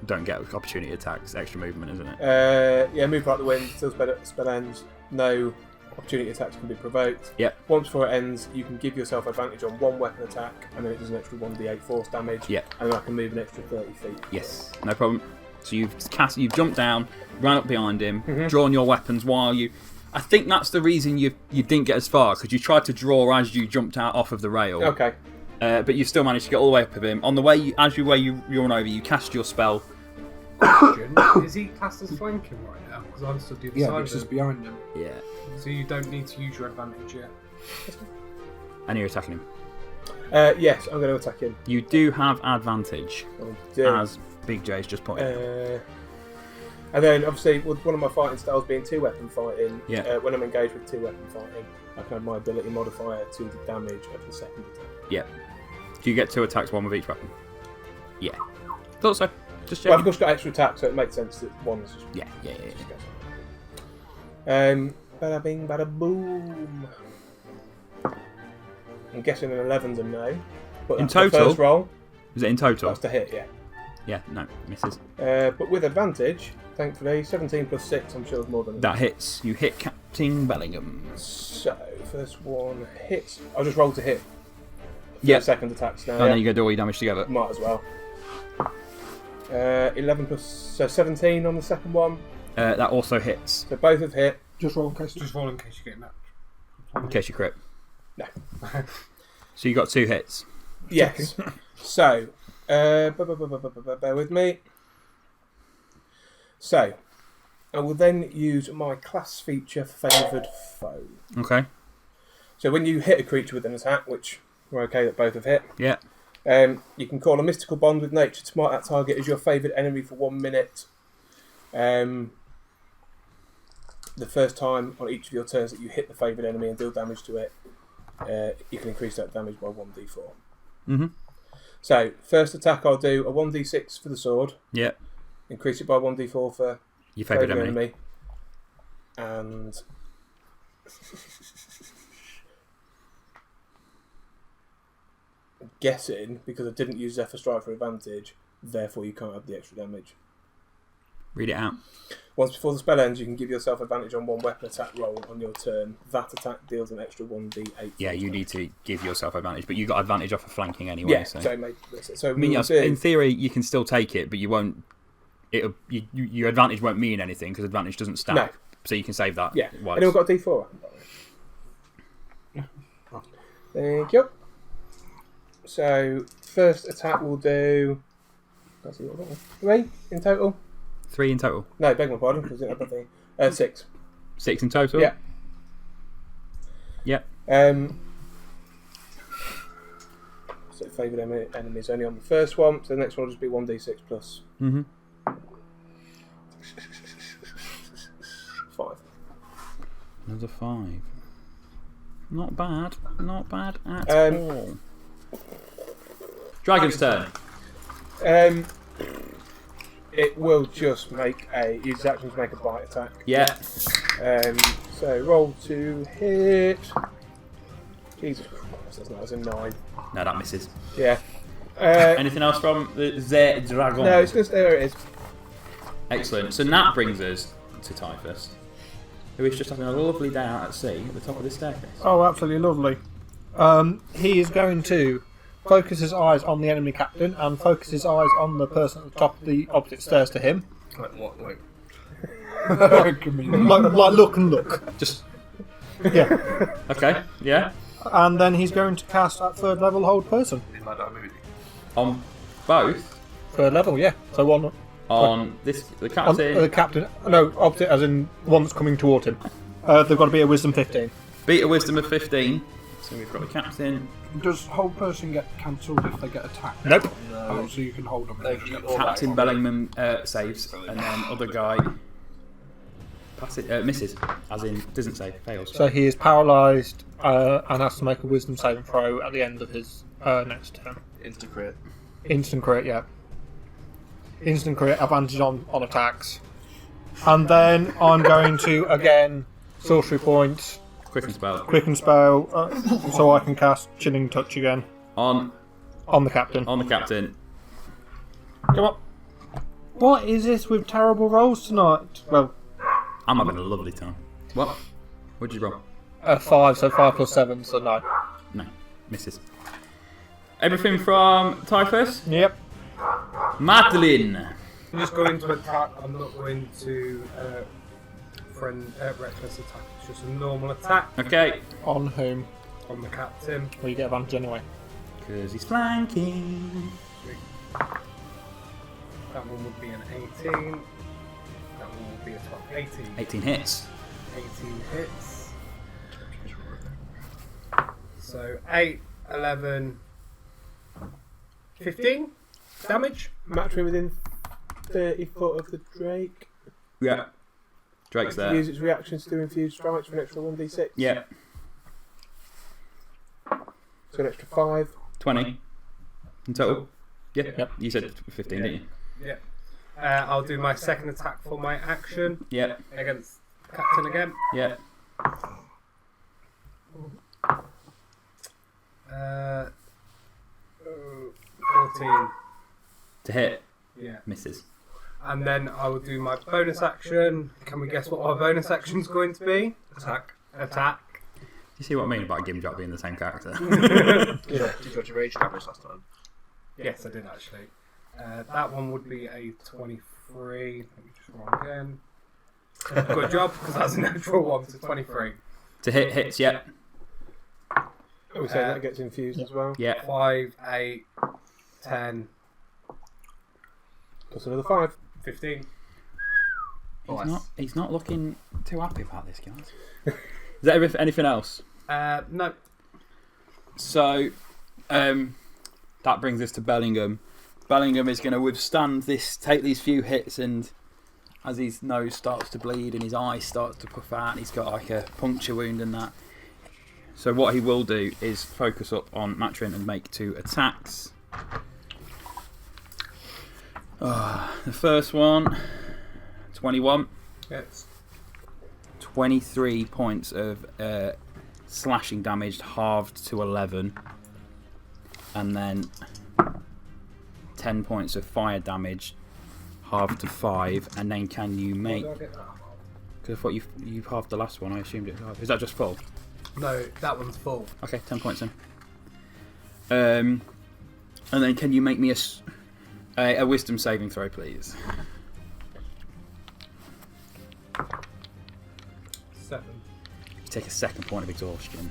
Don't get opportunity attacks, extra movement, isn't it? Yeah, move right the wind till spell ends. No opportunity attacks can be provoked. Yep. Once before it ends, you can give yourself advantage on one weapon attack, and then it does an extra 1d8 force damage. Yep. And then I can move an extra 30 feet. Yes, no problem. So you've jumped down, ran up behind him, drawn your weapons while you... I think that's the reason you didn't get as far, because you tried to draw as you jumped out off of the rail. Okay. But you still managed to get all the way up of him. On the way, as you run over, you cast your spell. Is he classed as flanking right now? Because I'm still doing the Yeah, side because of it's him. behind him. Yeah. So you don't need to use your advantage yet. And you're attacking him. Yes, I'm going to attack him. You do have advantage, I do. as Big J's just pointed out. And then, obviously, with one of my fighting styles being two-weapon fighting, Yeah. when I'm engaged with two-weapon fighting, I can add my ability modifier to the damage of the second attack. Yeah. Do you get 2 attacks, 1 with each weapon? Yeah. Thought so. Just Well, I've checking. just got extra attack, so it makes sense that one is just... Yeah. Bada bing, bada boom. I'm guessing an 11's a no. But In that's the total? first roll. Is it in total? That's to hit, yeah. Yeah, no, misses. But with advantage, thankfully, 17 plus 6, I'm sure is more than That hits. You hit Captain Bellingham. So, first one hits. I'll just roll to hit. Yeah. Second attacks now. And then you go do all your damage together. Might as well. 11 plus... So 17 on the second one. That also hits, So both have hit. Just roll in case. Just roll in case you get that. in case you crit. No. So you got 2 hits. Yes. So, bear with me. So, I will then use my class feature, Favoured Foe. Okay. So when you hit a creature with an attack, which we're okay that both have hit, Yeah. you can call a mystical bond with nature to mark that target as your favoured enemy for 1 minute. The first time on each of your turns that you hit the favoured enemy and deal damage to it, you can increase that damage by 1d4. Mm-hmm. So, first attack I'll do a 1d6 for the sword. Yep. Increase it by 1d4 for Your favourite enemy. enemy. And... I'm guessing, because I didn't use Zephyr Strike for advantage, therefore you can't have the extra damage. Read it out. Once before the spell ends, you can give yourself advantage on one weapon attack roll on your turn. That attack deals an extra 1d8. Yeah, you need to give yourself advantage, but you got advantage off of flanking anyway. Yeah, so so I mean, yes, in theory, you can still take it, but you won't. Your advantage won't mean anything because advantage doesn't stack. No. So you can save that. Yeah. Once. Anyone got a d4? Thank you. So, first attack will do... Let's see what I've got. 3 in total? 3 in total. No, beg my pardon, because I didn't have anything. 6. 6 in total? Yeah. Yep. So, favoured enemies only on the first one, so the next one will just be 1d6 plus 5. Another 5. Not bad. Not bad at all. Dragon's turn. It will just make use its action to make a bite attack. Yeah. So roll to hit. Jesus Christ, that's not as a 9. No, that misses. Yeah. Anything else from the dragon? No, it's just there it is. Excellent. So that brings us to Typhus, who is just having a lovely day out at sea at the top of this staircase. Oh, absolutely lovely. He is going to focus his eyes on the enemy captain and focus his eyes on the person at the top of the opposite stairs to him. Like what? Like like look and look. Just Yeah. okay. Yeah. And then he's going to cast at 3rd level hold person. in my diamond. On both. 3rd level, yeah. So one On this, the on captain. the captain. No, opposite as in one that's coming toward him. They've got to be a wisdom 15. Beat a wisdom of 15. So we've got the captain. Does hold person get cancelled if they get attacked? Nope. Oh, so you can hold them. No, and you- just get Captain Bellingham saves, and then other guy misses, as in doesn't save, fails. So he is paralysed and has to make a wisdom saving throw at the end of his next turn. Instant crit. Instant crit, yeah. Instant crit, advantage on attacks. And then I'm going to, again, sorcery point, Quicken spell. quicken spell, so I can cast Chilling Touch again On on the captain. the captain. Come on. What is this with terrible rolls tonight? Well, I'm having a lovely time. What? What'd you roll? 5, so 5 plus 7, so no. No, misses. Everything from Typhus. Yep. Madeline. I'm just going to attack. I'm not going to reckless attack. It's just a normal attack Okay. On whom? on the captain. Well, you get advantage anyway. Because he's flanking. That one would be an 18. That one would be a 12. 18. 18 hits. 18 hits. So 8, 11, 15 damage. Matryn within 30 foot of the Drake. Yeah. Drake's there. Use its reactions to infuse strikes for an extra 1d6. Yeah. So an extra 5. 20 in total. Yeah. Yep. You said 15, didn't you? Yeah. I'll do my second attack for my action Yeah. against Captain again. Yeah. 14. To hit. Yeah. Misses. And then I will do my bonus action. Can we guess what our bonus action is going to be? Attack. Attack. Do you see what I mean about Gimjock being the same character? Did you got your rage damage last time? Yes, I did actually. That one would be a 23. Let me just roll again. Good job, because that's a natural one, so 23. To hit hits, yeah. We say that gets infused as well. Yeah. 5, 8, 10, Plus another 5. 15. He's not looking too happy about this, guys. Is that anything else? No. So, that brings us to Bellingham. Bellingham is going to withstand this, take these few hits, and as his nose starts to bleed and his eye starts to puff out, and he's got like a puncture wound and that. So what he will do is focus up on Matryn and make 2 attacks. The first one, 21. Yes. 23 points of slashing damage, halved to 11. And then 10 points of fire damage, halved to 5. And then can you make... Why do I get that? Because I thought you halved the last one, I assumed it was halved. Is that just full? No, that one's full. Okay, 10 points in. And then can you make me a wisdom saving throw, please? 7. You take a second point of exhaustion,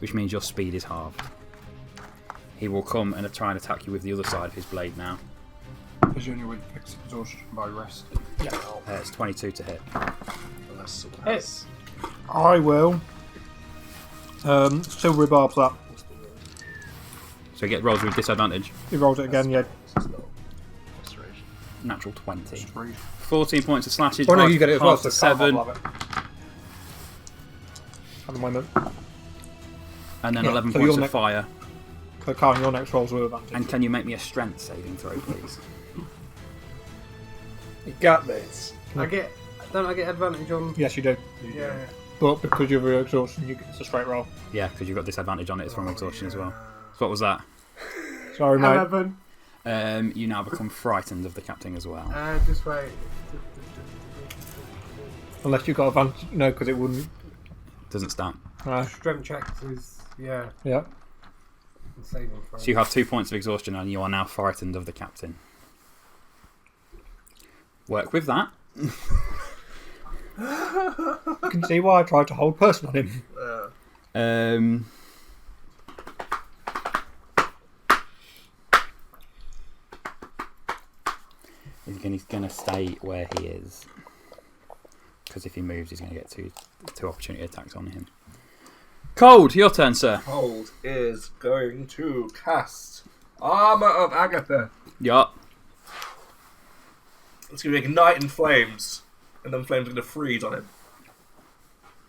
which means your speed is halved. He will come and try and attack you with the other side of his blade now. Is your only way to fix exhaustion by rest? It's 22 to hit. Unless someone Hey. else. I will. Still rebarbs that. So get rolls with disadvantage. He rolls it again, yeah. Natural 20. 3. 14 points of slashes. Oh no, you get it as well. half So to 7. At the moment. And then Yeah, 11 so points your of fire. So Carl, your next rolls with advantage. And can you make me a strength saving throw, please? You got this. Don't I get advantage on? Yes, you do. Yeah. But because you're your exhaustion, it's a straight roll. Yeah, because you've got disadvantage on it. It's from exhaustion as well. So what was that? Sorry, mate. 11. You now become frightened of the captain as well. Just wait. Unless you've got advantage. No, because it wouldn't. Doesn't stamp. Strength checks is Yeah. saving throw. So you have 2 points of exhaustion and you are now frightened of the captain. Work with that. You can see why I tried to hold person on him. He's going to stay where he is. Because if he moves, he's going to get two opportunity attacks on him. Cauld, your turn, sir. Cauld is going to cast Armour of Agatha. Yup. It's going to ignite in flames, and then flames are going to freeze on him.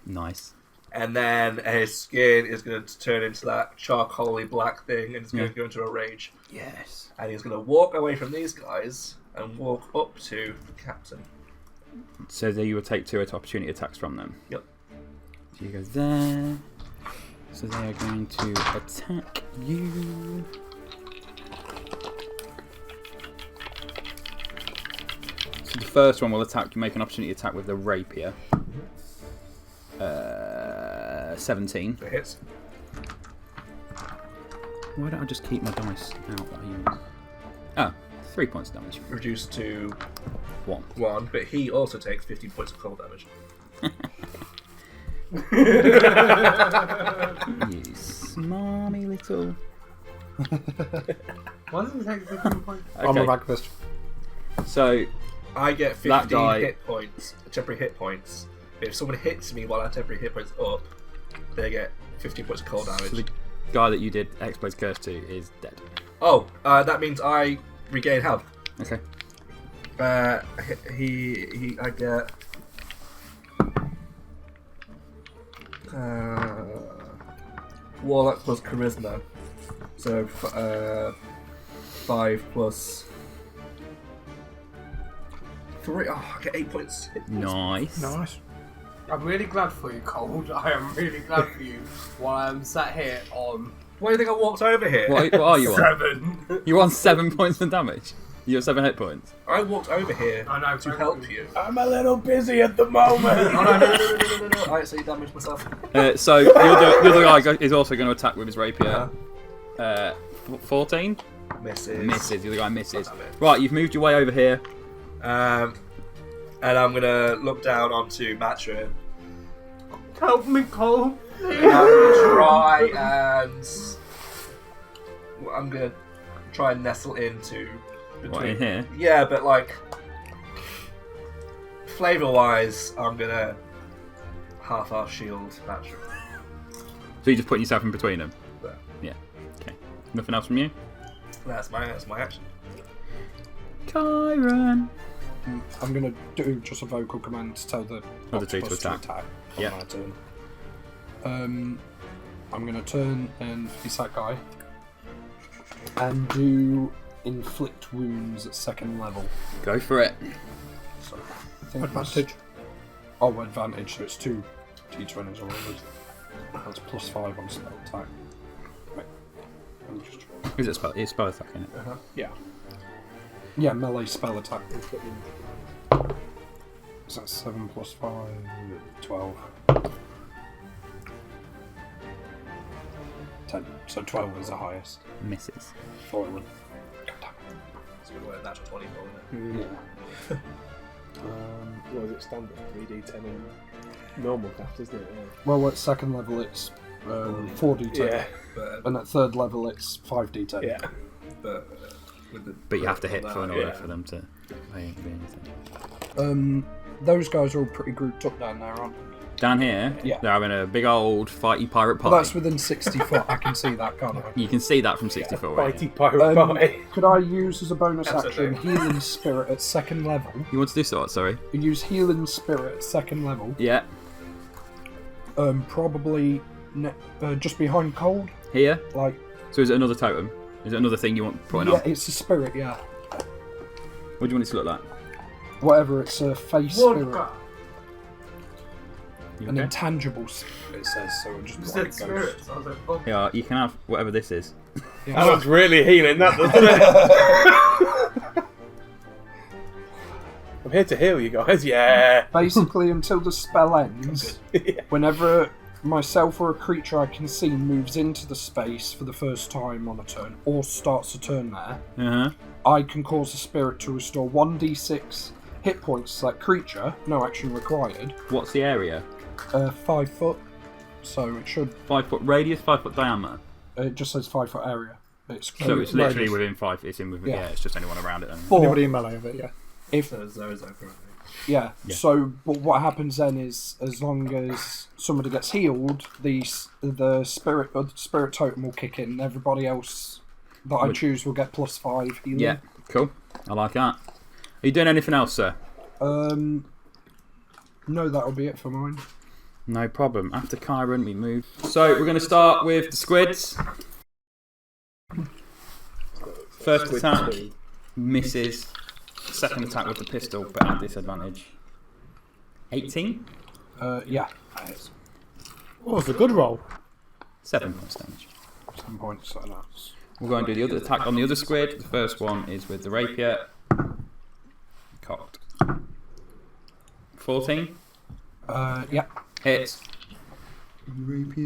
Nice. And then his skin is going to turn into that charcoaly black thing, and it's going to go into a rage. Yes. And he's going to walk away from these guys and walk up to the captain. So that you will take 2 opportunity attacks from them. Yep. So you go there. So they are going to attack you. So the first one will attack you, make an opportunity attack with the rapier. 17. So it hits. Why don't I just keep my dice out that I use? Oh, 3 points of damage. Reduced to 1. 1, but he also takes 15 points of cold damage. You smarmy little. Why does it take 15 points? I'm a Okay. magpist. So I get That 15 guy- hit points, temporary hit points. But if someone hits me while I have temporary hit points up, they get 15 points of cold damage. the guy that you did Explode's Curse to is dead. Oh, that means I regain health. Okay. I get. Warlock plus Charisma. So, 5 plus 3. Oh, I get 8 points. Nice. Nice. I'm really glad for you, Cauld. I am really glad for you while I'm sat here on Why do you think I walked over here? What are you on? 7. You're on 7 points of damage. You have 7 hit points. I walked over here I know, to thank help you. you. I'm a little busy at the moment. Oh, no. I actually damaged myself. So the other guy is also going to attack with his rapier. 14? Misses. Misses. The other guy misses. Damn it. Right, you've moved your way over here. And I'm gonna look down onto Matryn. Help me, Cauld. And I'm gonna try and nestle into between. What, in here? Yeah, but like flavor-wise, I'm gonna half-half shield Matryn. So you're just putting yourself in between them? There. Yeah. Okay. Nothing else from you? That's my action. Chiron. I'm going to do just a vocal command to tell the Other two to octopus attack. on Yeah. my turn. I'm going to turn and face that guy and do inflict wounds at second level. Go for it. So, I think Advantage. Oh, advantage, so it's 2 d20s or whatever. That's +5 on spell attack. Wait. Let me just... Is it spell? It's spell attack, isn't it? Yeah. Yeah, melee spell attack. So that's 7 + 5, 12. 10. So 12 is the highest. Misses. Thought it would. It's a good natural 24, isn't it? Yeah. What is it standard? 3d10 and normal cast, isn't it? Well, at second level it's 4d10. Yeah. And at third level it's 5d10. Yeah. But But you have to hit on for in that, order yeah. for them to pay anything. Those guys are all pretty grouped up down there, aren't they? Down here, Yeah. they're having a big old fighty pirate Well, party. that's within 60 foot, I can see that, can't I? You can see that from 60 foot away. Fighty pirate party. Could I use as a bonus Absolutely. action Healing Spirit at second level? You want to do so? Sorry. Use Healing Spirit at second level. Yeah. Probably just behind Cauld. Here. Like, So is it another totem? Is it another thing you want putting yeah, on? it's a spirit, yeah. What do you want it to look like? Whatever, it's a face spirit. Vodka. You An okay? intangible spirit, it says, so it just You like said goes. spirits. I was like, vodka. Yeah, you can have whatever this is. Yeah. That looks really healing, that doesn't it? I'm here to heal you guys, yeah. Basically, until the spell ends, whenever myself or a creature I can see moves into the space for the first time on a turn, or starts a turn there, Uh-huh. I can cause the spirit to restore 1d6 hit points to that creature, no action required, What's the area? 5 foot, so it should, 5 foot radius, 5 foot diameter. it just says 5 foot area. It's So it's literally radius. within 5. It's in within. Yeah. Yeah, it's just anyone around it. Then. But Anybody in melee of it, yeah. if So Zho-Zho currently. Yeah. Yeah. So, but what happens then is, as long as somebody gets healed, the spirit totem will kick in. And everybody else that I Would- choose will get +5 healing. Yeah, cool. I like that. Are you doing anything else, sir? No, that'll be it for mine. No problem. After Chiron, we move. So we're going to start with the squids. First Squid attack speed. misses. Second attack with the pistol, but at disadvantage. 18. Yeah. Oh, it's a good roll. 7 points damage. 10 points. So that's We'll go and do the other attack on the other squid. The first one is with the rapier. Cocked. 14. yeah. Hits. They've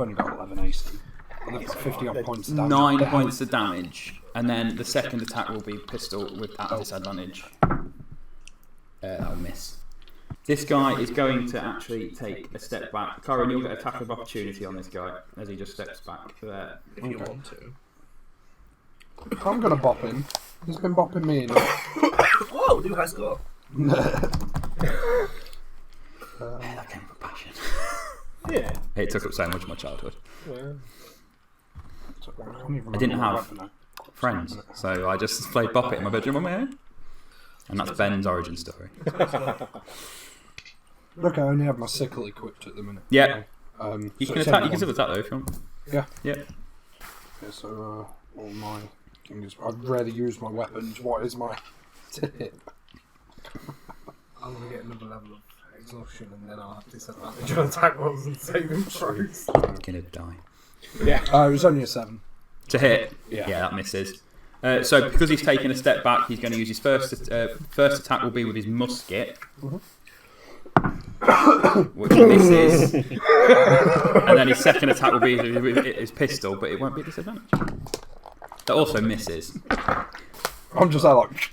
only got 11 AC. Well, they've got 50 odd points of damage. 9 points of damage. And then the second attack will be pistol with at disadvantage. That'll miss. This guy is going to actually take a step back. Chiron, you'll get attack of opportunity on this guy as he just steps back there. If you want to. I'm gonna bop him. He's been bopping me in. Whoa, new high score. That came from passion. Yeah. It took up so much of my childhood. Well, I didn't have friends, so I just played Bop It in my bedroom on my own. And that's Ben's origin story. Look, I only have my sickle equipped at the minute. Yeah. You So can it's attack. You everyone. can still attack though if you want. Yeah. Yeah. Yeah, so all my things. I'd rather use my weapons. What is my tip? I'm going to get another level of exhaustion and then I'll have disadvantage on attack rolls and saving throws. I'm gonna die. yeah. It was only a 7. To hit. Yeah. Yeah, that misses. So because he's taken a step back, he's going to use his first attack will be with his musket, which misses, and then his second attack will be with his pistol, but it won't be a disadvantage. That also misses. I'm just like.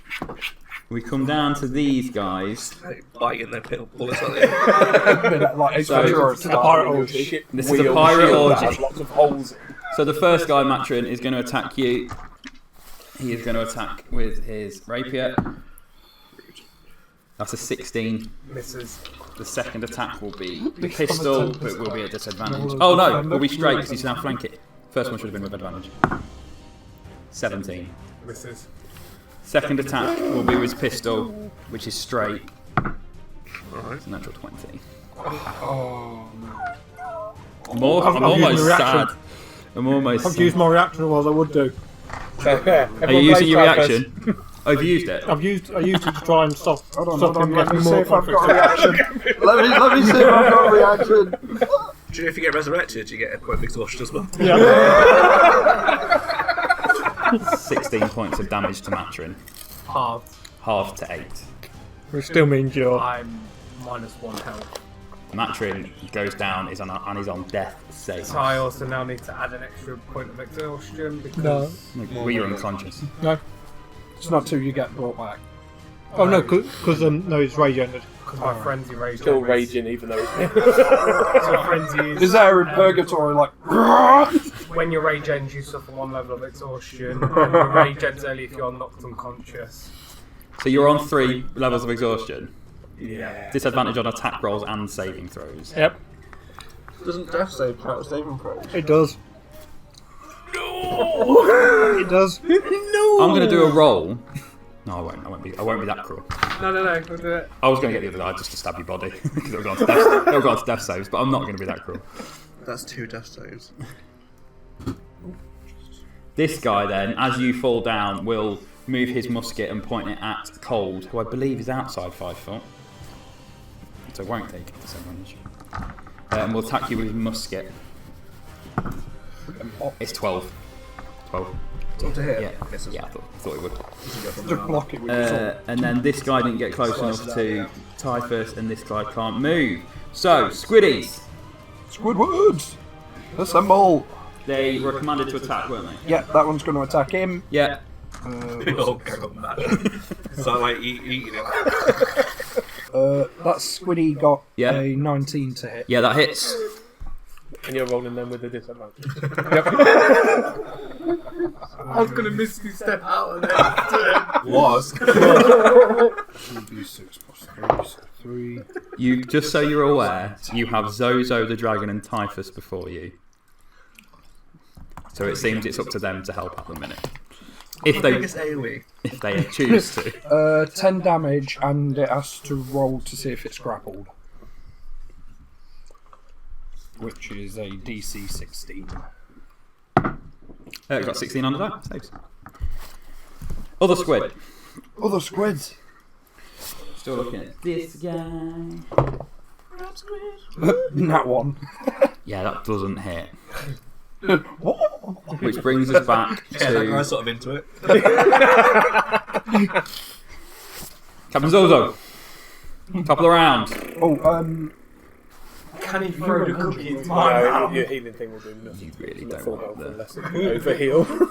We come down to these guys. Biting their bullets on it. like So- to the pirate orgy. This is a pirate orgy. Lots of holes in. So the first guy, Matryn, is going to attack you. He is going to attack with his rapier. That's a 16. Misses. The second attack will be the pistol, but will be at disadvantage. Oh no, will be straight because he's now flank it. First one should have been with advantage. 17. Misses. Second attack will be with his pistol, which is straight. It's a natural 20. Oh no. I'm almost sad. I'm almost. I've used my reaction, otherwise I would do. Are you using your reaction? Oh, you've used it. I used it to try and stop Hold him on, let getting me see more if I've got a conflict. reaction. let me see if I've got a reaction. Do you know if you get resurrected, you get a point of exhaustion as well? Yeah. 16 points of damage to Matryn. Half to 8. Which still means you're. I'm -1 health. Matryn goes down and is on death save. So I also now need to add an extra point of exhaustion because Were you unconscious? No. It's not till you get brought back. Oh no, because no, he's rage ended. my frenzy rage. Still raging, even though it's So frenzy Is there in purgatory like? when your rage ends, you suffer 1 level of exhaustion, and your rage ends early if you're knocked unconscious. So you're on 3 levels of exhaustion. yeah. Disadvantage on attack rolls and saving throws. Yep, Doesn't death save count as saving throws? it does. No, it does. I'm going to do a roll. No, I won't. I won't be that cruel. No, we'll do it. I was going to get the other guy just to stab your body because it'll go on to death saves, but I'm not going to be that cruel. That's 2 death saves. This guy then, as you fall down, will move his musket and point it at Cauld, who I believe is outside 5 foot. So won't take disadvantage. And will attack you with his musket. It's 12. 12. Up to here? Yeah, Misses. yeah, I thought it would. Just block it with your sword. And then this guy didn't get close enough to Typhus, and this guy can't move. So, Squiddies! Squidwards! Assemble! They were commanded to attack, weren't they? Yeah, that one's going to attack him. Yeah. Oh, go mad. So like eating it. That Squiddy got Yeah. a 19 to hit. Yeah, that hits. And you're rolling them with a disadvantage. I was gonna misty step out and then Was. 2d6 plus 3, so 3. You, just so you're aware, you have Zho-Zho the dragon and Typhus before you. So it seems it's up to them to help at the minute. If Biggest AoE. they choose to. 10 damage, and it has to roll to see if it's grappled. Which is a DC 16. Got 16 under that. Saves. Other squid. Other squids! Still looking at this guy. That one. Yeah, that doesn't hit. Which brings us back Yeah, that guy's to sort of into it. Captain Zho-Zho. Top of the round. Oh, can he throw the cookie into my No, mouth? your healing thing will do nothing. You really Not don't full want health the... unless it overheal.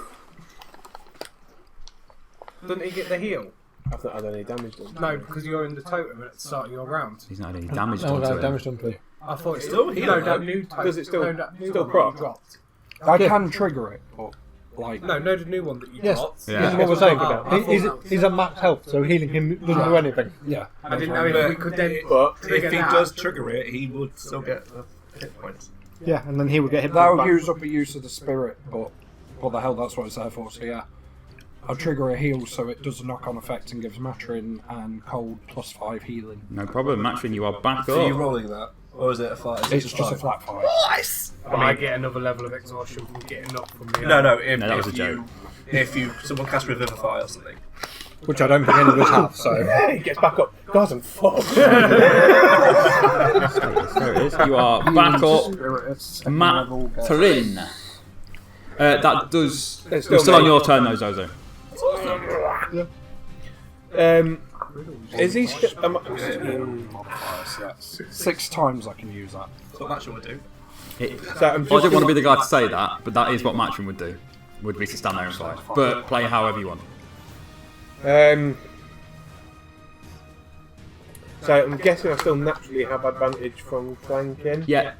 Doesn't he get the heal? I've not had any damage done. No, because you're in the totem at the start of your round. He's not had any damage No, done to him. damage done to you. I thought it's Still heal, no, though. that new totem. Does it still- no, that new still one prop? that you dropped. I can trigger it, but like. No, the new one that you Yes. got. Yeah. This is what we're saying Oh, about. I thought He's, that was- he's at max health, so healing him doesn't do anything. Yeah. I didn't know if we could then But trigger If he that. does trigger it, he would still get the hit points. Yeah, and then he would get hit That'll back. use up a use of the spirit, but what the hell, that's what it's there for, so yeah. I'll trigger a heal so it does a knock-on effect and gives Matryn and Cauld +5 healing. No problem. Matryn, you are back So you up. rolling that? Or is it a 5? It's just a flat 5. Nice! I get another level of exhaustion from getting up from the No, if, No, that was if a joke. If someone casts Revivify or something. Which I don't think any of us have, so. he gets back up. God, I'm fucked. There it is. You are back up. Matryn. That does... We're It's still still on me. your turn though, Zho-Zho. Is he? Yeah. 6 times I can use that. That's what Matryn would do. So I'm I just didn't want to be the guy to say that, but that is what Matryn would do. Would be to stand there and fight. But play however you want. So I'm guessing I still naturally have advantage from flanking. Yeah.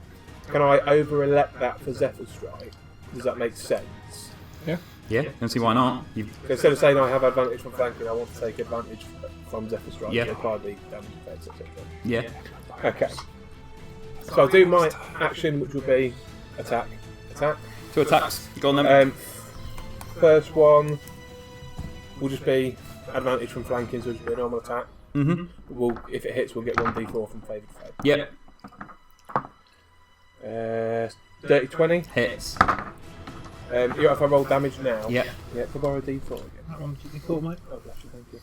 Can I over-elect that for Zephyr Strike? Does that make sense? Yeah, don't see why not. You've, So instead of saying I have advantage from flanking, I want to take advantage from Zephyr Strike Yeah. to apply the damage effects, etc. yeah. Okay. So I'll do my action, which will be attack. 2 attacks. Go on then. First one will just be advantage from flanking, so it'll just be a normal attack. If it hits, we'll get 1d4 from favoured foe. Yep. Dirty 20. Hits. You if I roll damage now? Yep. Yeah, if I borrow a D4 again. That one you caught, mate. Oh, bless you, thank you.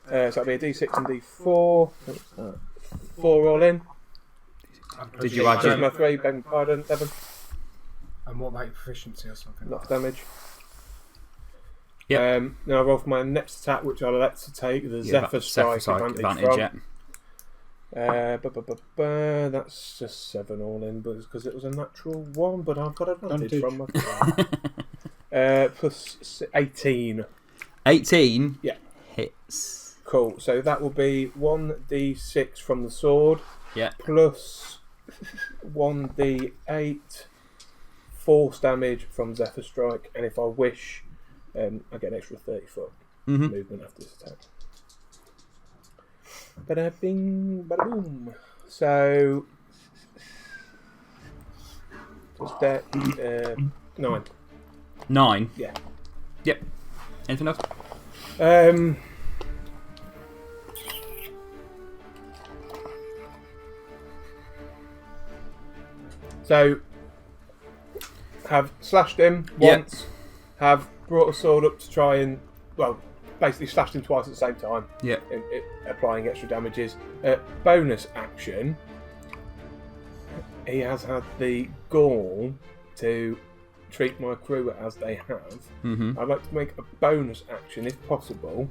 So that'll be a D6 and D4. What's that? 4 all in. Did you add Just my 3, beg my pardon, 7. And what about proficiency or something? Knock damage. Yep. Now I roll for my next attack, which I'll elect to take the Zephyr Strike advantage from. Yeah. That's just 7 all in, but it's because it was a natural 1, but I've got advantage from my plus 18. 18 Yeah. hits. Cool. So that will be 1d6 from the sword. Yeah. Plus 1d8 force damage from Zephyr Strike, and if I wish, I get an extra 30 foot movement after this attack. Bada bing, bada boom. So, what's that? 9. 9. Yeah. Yep. Anything else? So, have slashed him once, have brought a sword up to try and, well, basically slashed him twice at the same time, Yeah. applying extra damages. Bonus action, he has had the gall to treat my crew as they have. Mm-hmm. I'd like to make a bonus action, if possible.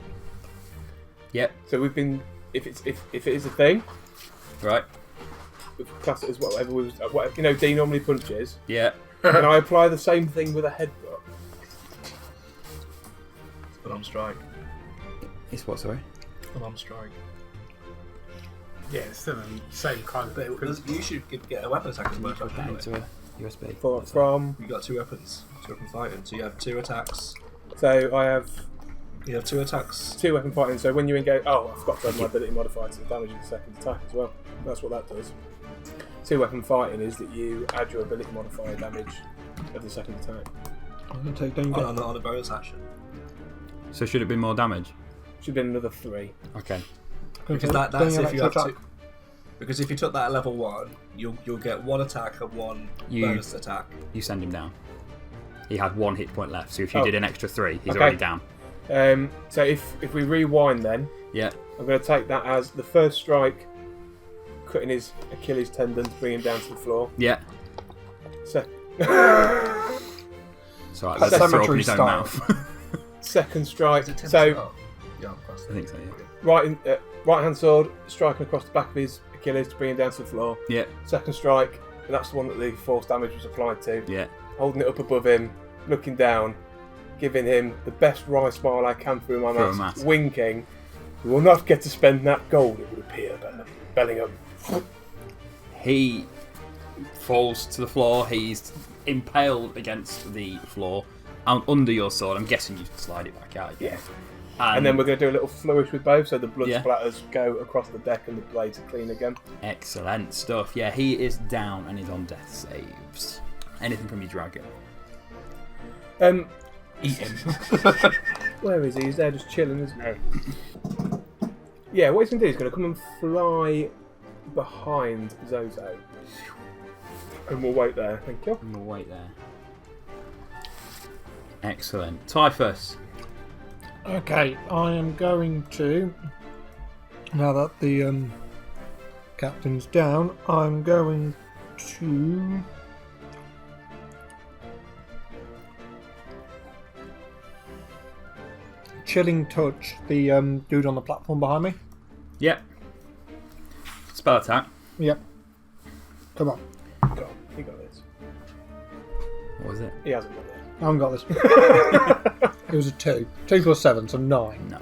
Yep. So we've been, if it is a thing, Right. we class it as whatever D normally punches. Yeah. Can I apply the same thing with a headbutt? Unarmed strike. It's what, sorry? Unarmed strike. Yeah, it's still the same kind of But principle. you should get a weapon attack as well. Put that into a USB. From You got 2 weapons. 2 weapon fighting. So you have 2 attacks. so I have You have 2 attacks. 2 weapon fighting. So when you engage, I forgot to add my ability modifier to the damage of the second attack as well. That's what that does. 2 weapon fighting is that you add your ability modifier damage of the second attack. I'm going to take down. On a bonus action. So should it be more damage? Should be another 3. Okay. Because that's if you have 2. Because if you took that at level 1, you'll get 1 attack and 1 bonus attack. You send him down. He had 1 hit point left, so if you Oh. did an extra 3, he's Okay. already down. So if we rewind then, Yeah. I'm going to take that as the first strike, cutting his Achilles tendon to bring him down to the floor. Yeah. Se- So That's let's throw up in cemetery his own style. mouth. Second strike. Is it 10 So yeah, of course. I think so, yeah. right hand sword striking across the back of his Achilles to bring him down to the floor. Yeah. Second strike, and that's the one that the force damage was applied to. Yeah. Holding it up above him, looking down, giving him the best wry smile I can through my Through a mask, mask. winking. You will not get to spend that gold, it would appear, Bellingham. He falls to the floor. He's impaled against the floor. Under your sword. I'm guessing you slide it back out again. Yeah. And then we're going to do a little flourish with both, so the blood Yeah. splatters go across the deck and the blades are clean again. Excellent stuff. Yeah, he is down and he's on death saves. Anything from your dragon? Eating. Where is he? He's there just chilling, isn't he? Yeah, what he's going to do is going to come and fly behind Zho-Zho. And we'll wait there, thank you. And we'll wait there. Excellent. Typhus. Okay, I am going to. Now that the captain's down, I'm going to. Chilling touch the dude on the platform behind me. Yep. Spell attack. Yep. Come on. Go on, he got this. What was it? He hasn't got this. I haven't got this. It was a 2. 2 plus 7, so 9. No.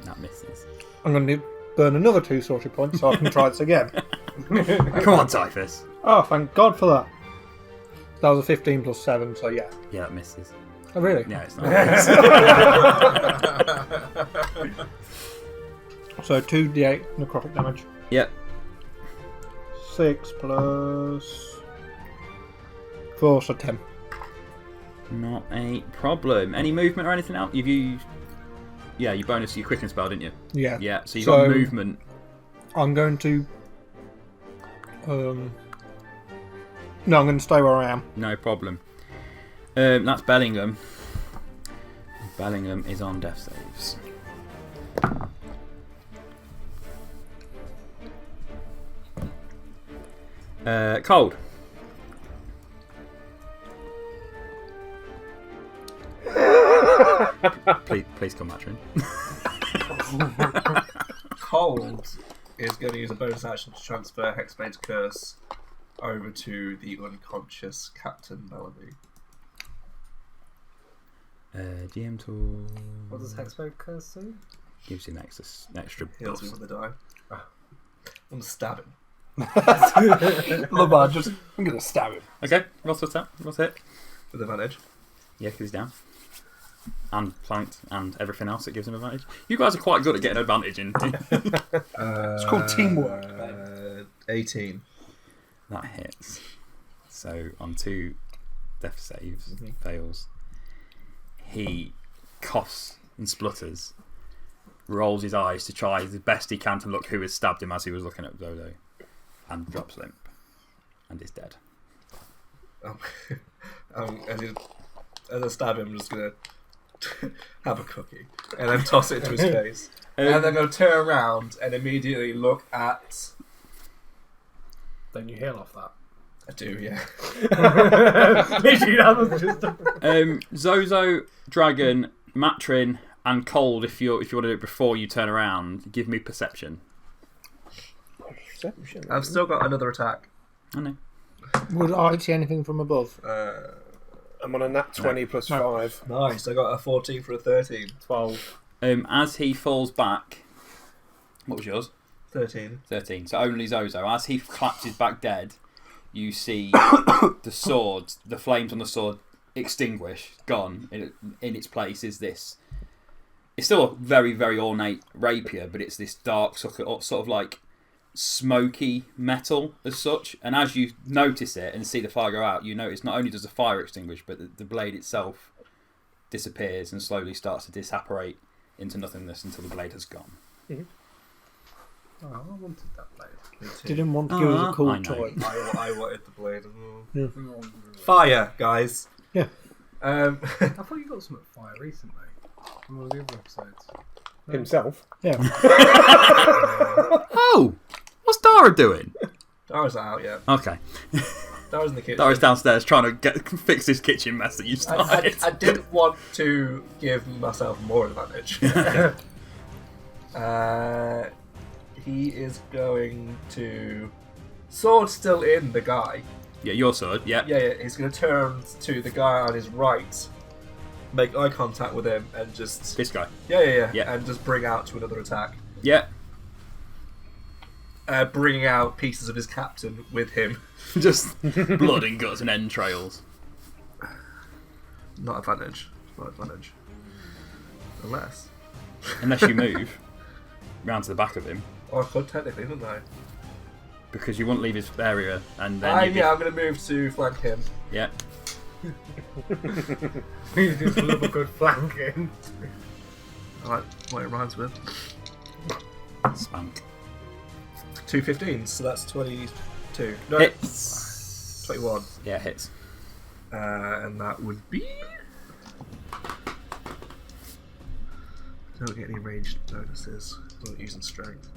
That misses. I'm going to burn another 2 sorted points so I can try this again. Come on, Typhus. Oh, thank God for that. That was a 15 plus 7, so yeah. Yeah, that misses. Oh, really? No, it's not. So 2d8 necrotic damage. Yep. 6 plus 4, so 10. Not a problem. Any movement or anything else? You've used... Yeah, you bonus your quicken spell, didn't you? Yeah. Yeah, so you've got So- movement. I'm going to. No, I'm going to stay where I am. No problem. That's Bellingham. Bellingham is on death saves. Cauld. please come, Matryn. Cauld is going to use a bonus action to transfer Hexbane's Curse over to the unconscious Captain Bellamy. GM tool. What does Hexbane Curse do? Gives you an extra Heals me buff. with the die. I'm going to stab him. Lamar, I'm going to stab him. Okay, what's that? What's it? With advantage. Yeah, because he's down. And flanked and everything else that gives him advantage. You guys are quite good at getting advantage in. It's called teamwork. 18. That hits. So on 2 death saves, fails. He coughs and splutters, rolls his eyes to try the best he can to look who has stabbed him as he was looking at Zho-Zho, and drops limp, and is dead. As I stab him, I'm just going to have a cookie and then toss it into his face. And then I'm going to turn around and immediately look at... Then you heal off that. I do, yeah. Literally, that was just Zho-Zho, Dragon, Matryn, and Cauld. If you want to do it before you turn around, give me perception. Perception. I've still got another attack. I know. Would I see anything from above? I'm on a nat 20 plus 5. Nice, I got a 14 for a 13. 12. As he falls back, what was yours? 13. 13. So only Zho-Zho. As he collapses back dead, you see the sword, the flames on the sword extinguish, gone. In its place is this. It's still a very, very ornate rapier, but it's this dark sort of like smoky metal as such. And as you notice it and see the fire go out, you notice not only does the fire extinguish, but the blade itself disappears and slowly starts to disapparate into nothingness until the blade has gone. Mm-hmm. Oh, I wanted that blade. Didn't want to give us a cool I know. toy. I wanted the blade as well. Yeah. Fire, guys. Yeah. I thought you got some fire recently. From one of the other episodes. Himself. Yeah. Oh! What's Dara doing? Dara's not out yet. Okay. Dara's in the kitchen. Dara's downstairs trying to fix this kitchen mess that you started. I didn't want to give myself more advantage. He is going to... Sword still in the guy. Yeah, your sword, yeah. Yeah, he's going to turn to the guy on his right, make eye contact with him, and just... This guy. Yeah. Yeah. And just bring out to another attack. Yeah. Bringing out pieces of his captain with him. Just blood and guts and entrails. Not advantage. Unless you move round to the back of him. Or I could technically, couldn't I? Because you wouldn't leave his area and then you'd be... I'm going to move to flank him. Yeah. We just love a good flanking. I like what it rhymes with. Spank. 2 15s, so that's 22. No, Hits. 21. Yeah, hits. And that would be... Don't get any ranged bonuses. Not using strength.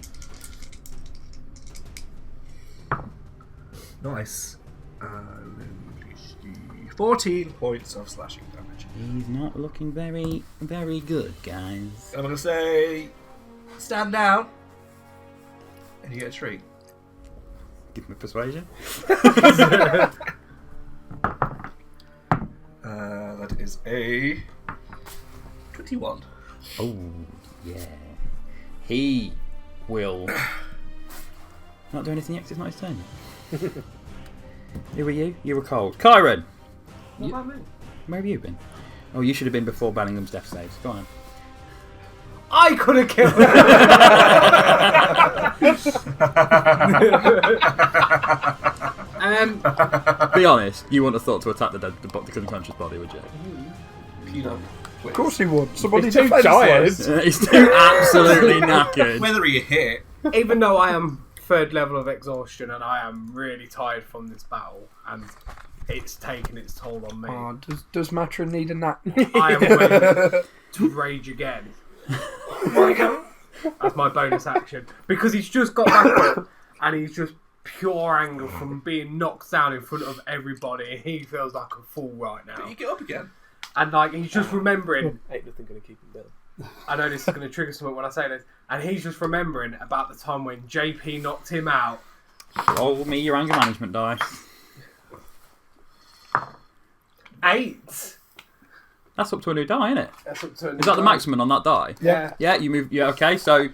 Nice. 14 points of slashing damage. He's not looking very, very good, guys. I'm going to say, stand down, and you get a treat. Give me persuasion. That is a 21. Oh, yeah. He will not do anything yet 'cause it's not his turn. Who were you? You were Cauld. Chiron! What about me? Where have you been? Oh, you should have been before Bellingham's death saves. Go on. I could have killed him! Be honest, you wouldn't have thought to attack the unconscious body, would you? Peanut. Of course he would. Somebody He's too defend tired. us. He's too absolutely knackered. Whether you hit, Even though I am 3rd level of exhaustion and I am really tired from this battle, and it's taken its toll on me. Oh, does Matryn need a nap? I am ready to rage again. That's my bonus action. Because he's just got back up and he's just pure anger from being knocked down in front of everybody. He feels like a fool right now. But you get up again. And like he's just remembering. Ain't nothing going to keep him down. I know this is going to trigger something when I say this. And he's just remembering about the time when JP knocked him out. Roll me your anger management dice. 8. That's up to a new die, isn't it? That's up to Is that the maximum on that die? Yeah. Yeah, you move. Yeah, okay. So,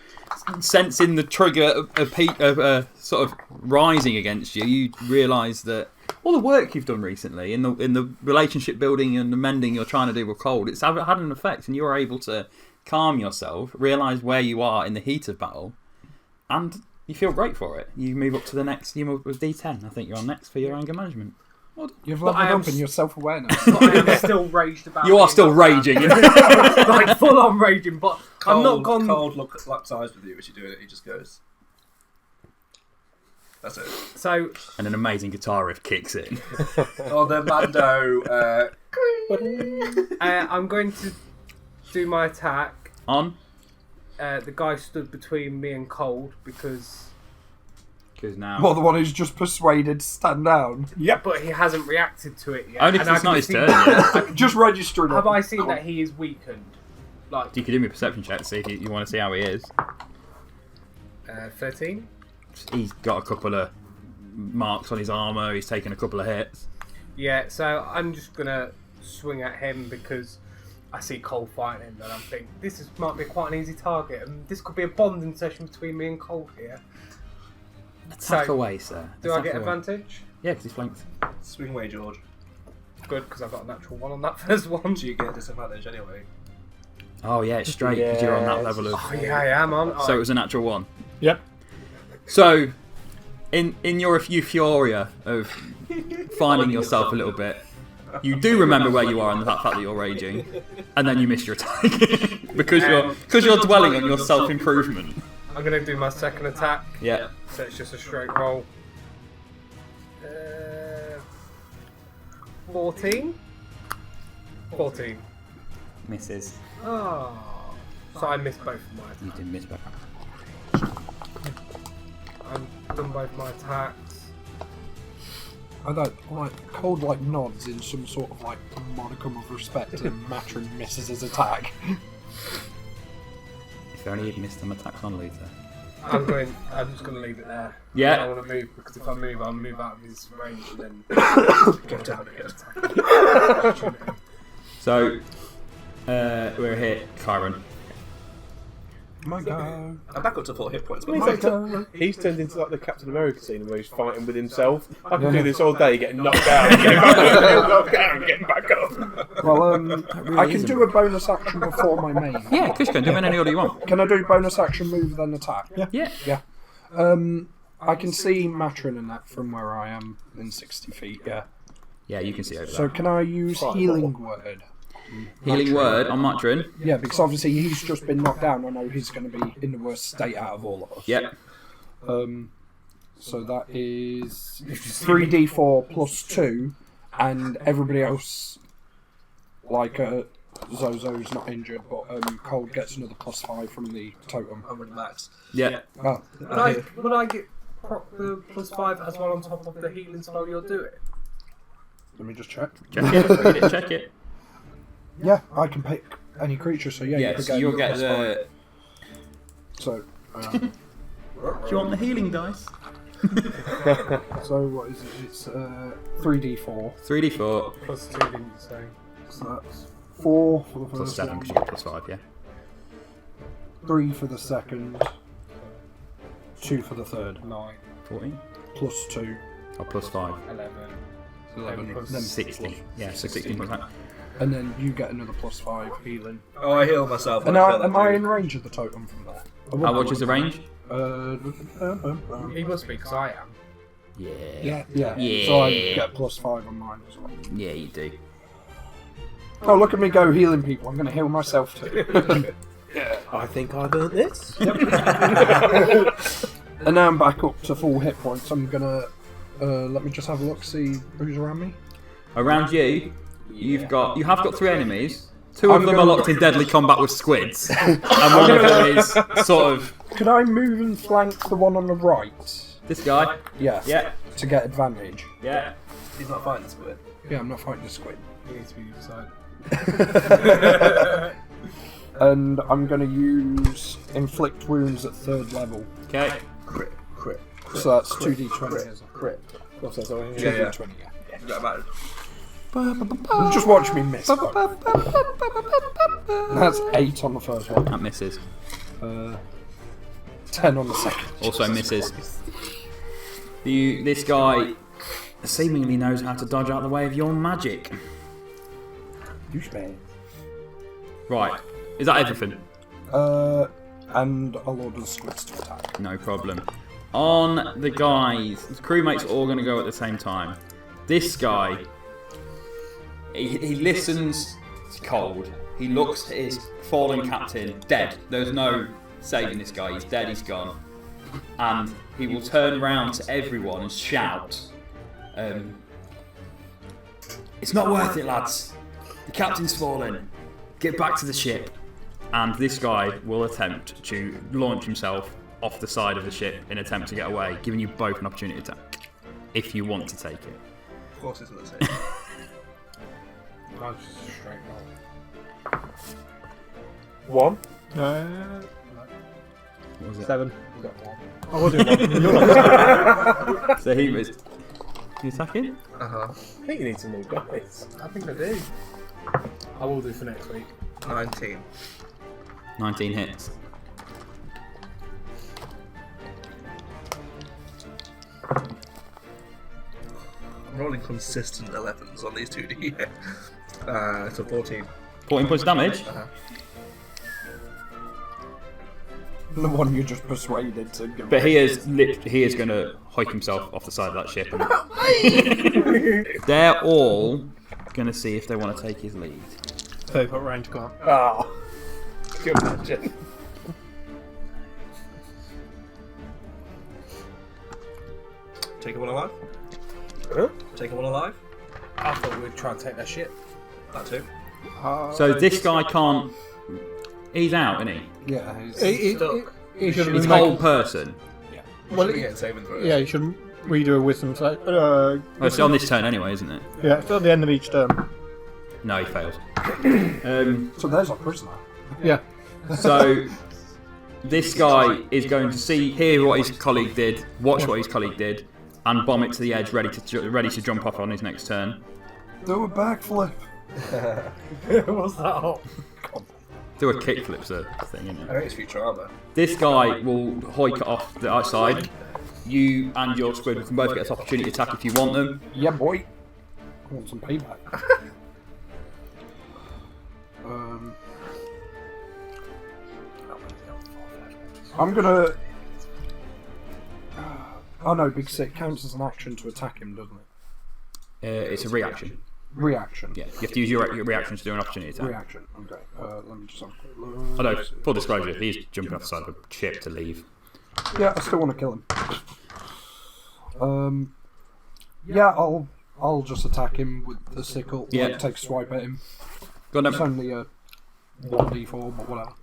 sensing the trigger of sort of rising against you, you realise that all the work you've done recently in the relationship building and the mending you're trying to do with Cauld, it's had an effect, and you're able to calm yourself, realise where you are in the heat of battle, and you feel great for it. You move up to the next. You move with D10. I think you're on next for your anger management. You've leveled up in your self-awareness. But I am still raged about. You are still raging. Like full on raging, but I'm not gone. Cauld locks eyes with you as you're doing it. He just goes. That's it. So And an amazing guitar riff kicks in. Oh, the Mando. I'm going to do my attack. On? The guy stood between me and Cauld because Now. Well, the one who's just persuaded to stand down. yeah, but he hasn't reacted to it yet. Only And because it's I not can his see- turn yet. Just registered. Have I seen that he is weakened? Like You could do me a perception check to see if you want to see how he is. 13. He's got a couple of marks on his armour, he's taken a couple of hits. Yeah, so I'm just gonna swing at him because I see Cauld fighting him, and I'm thinking might be quite an easy target, and this could be a bonding session between me and Cauld here. Attack So, away, sir. Do I Attack get away. advantage? Yeah, because he's flanked. Swing away, George. Good, because I've got a natural 1 on that first one. Do you get disadvantage anyway? Oh yeah, it's straight because you're on that level of. Oh yeah, I am on. So it was a natural 1. Yep. So, in your euphoria of finding yourself a little bit, you do remember where you are and the fact that you're raging, and then you miss your attack because you're dwelling on your self improvement. I'm going to do my second attack. Yeah. So it's just a straight roll. 14? 14. Misses. Oh. So I missed both of my attacks. You did miss back. I've done both my attacks. I don't like Cauld like nods in some sort of like modicum of respect, and Matryn misses his attack. If only you'd missed some attacks on Luther. I'm just going to leave it there. Yeah. I don't want to move because if I move, I'll move out of his range and then go down and get attacked. So, we're hit, Chiron. My go. I'm back up to 4 hit points. My go. He's turned into like the Captain America scene where he's fighting with himself. I can do this all day, getting knocked down, getting back up, getting knocked down, getting back up. Well, I can do a bonus action before my main. Yeah, of course you can. Do it in any order you want. Can I do bonus action, move, then attack? Yeah. Yeah. I can see Matryn and that from where I am in 60 feet, yeah. Yeah, you can see over So there. can I use Healing Word? Healing word on Matryn. Yeah, because obviously he's just been knocked down. I know he's going to be in the worst state out of all of us. Yep. So that is 3d4 plus 2, and everybody else, like Zho-Zho's not injured, but Cauld gets another plus 5 from the totem. I'm with max. Yeah. Oh, Would I get the plus 5 as well on top of the healing spell you're doing? let me just check. Check it. Check it. Yeah, I can pick any creature, so yeah, Yeah, so you'll get plus the. 5. So, Do you want the healing dice? so what is it? It's 3d4. 3d4 Plus 2, didn't you say? So that's 4 for the plus first 7 one, because you got plus 5, yeah. 3 for the second, 2 for the third, 9, 14? plus 2. Or plus 5? 11. 11. Plus Then 60. Yeah, so 16 plus 9. And then you get another plus 5 healing. Oh, I heal myself. And I feel that am I too. in range of the totem from there? How much is the range? He must be, because I am. Yeah. Yeah. So I get plus 5 on mine as well. Yeah, you do. Oh, look at me go healing people. I'm going to heal myself too. I think I've earned this. And now I'm back up to full hit points. I'm going to... let me just have a look, see who's around me. Around you, you have got 3 enemies. 2 of them are locked in deadly combat with squids, and one of them is sort of. Could I move and flank the one on the right? This guy. Yeah. Yeah. To get advantage. Yeah. He's not fighting the squid. Yeah, I'm not fighting the squid. You need to be beside. And I'm going to use inflict wounds at 3rd level. Okay. Crit. So that's 2d20. Crit. What's that, sorry? 2d20, yeah. That matters. Just watch me miss. That's 8 on the first one. That misses. 10 on the second. Also misses. This guy seemingly knows how to dodge out the way of your magic. Douchebag. Right. Is that everything? And I'll order the squids to attack. No problem. On the guys, the crewmates are all going to go at the same time. This guy, he listens to Cauld. He looks at his fallen captain, dead. There's no saving this guy. He's dead, he's gone. And he will turn round to everyone and shout, "It's not worth it, lads. The captain's fallen. Get back to the ship." And this guy will attempt to launch himself off the side of the ship in an attempt to get away, giving you both an opportunity to attack, if you want to take it. Of course, it's not the same. I'll just straight roll. 1. What was it? 7. I will do one. So he was. You attacking? I think you need some new guys. I think I do. I will do for next week. 19. 19 hits. I'm rolling consistent 11s on these 2D. So 14. 14 points of damage. The one you just persuaded to give. But he is going to hike himself off the side of that ship. And they're all going to see if they want to take his lead. 30-foot range can't. Oh. Can you imagine? Take one alive? Huh? Take one alive? I thought we'd try and take their ship. That too. So this guy can't. He's out, isn't he? Yeah, He should His whole person. Well, we get saving throw. Yeah, you should redo a wisdom save. Oh, it's on this turn anyway, isn't it? Yeah, it's at the end of each turn. No, he fails. So there's our prisoner. Yeah. So this guy is going to hear what his colleague did, watch what his colleague did, and bomb it to the edge, ready to jump off on his next turn. Do a backflip. What's that? Oh. Do a kickflip's a thing, isn't I it? think it's future armor. This guy will hoik it off the outside. You and your squid can both get this opportunity to attack if you want them. Yeah, boy. I want some payback. I'm gonna. Oh no, because it counts as an action to attack him, doesn't it? It's a reaction. Reaction. Yeah, you have to use your reaction to do an opportunity attack. Reaction. Okay. Let me just have a quick look. Oh no, full disclosure, he's jumping off the side of a ship to leave. Yeah, I still want to kill him. Yeah, I'll just attack him with the sickle. Yeah. Like, take a swipe at him. Go on, It's then. only a 1d4, but whatever.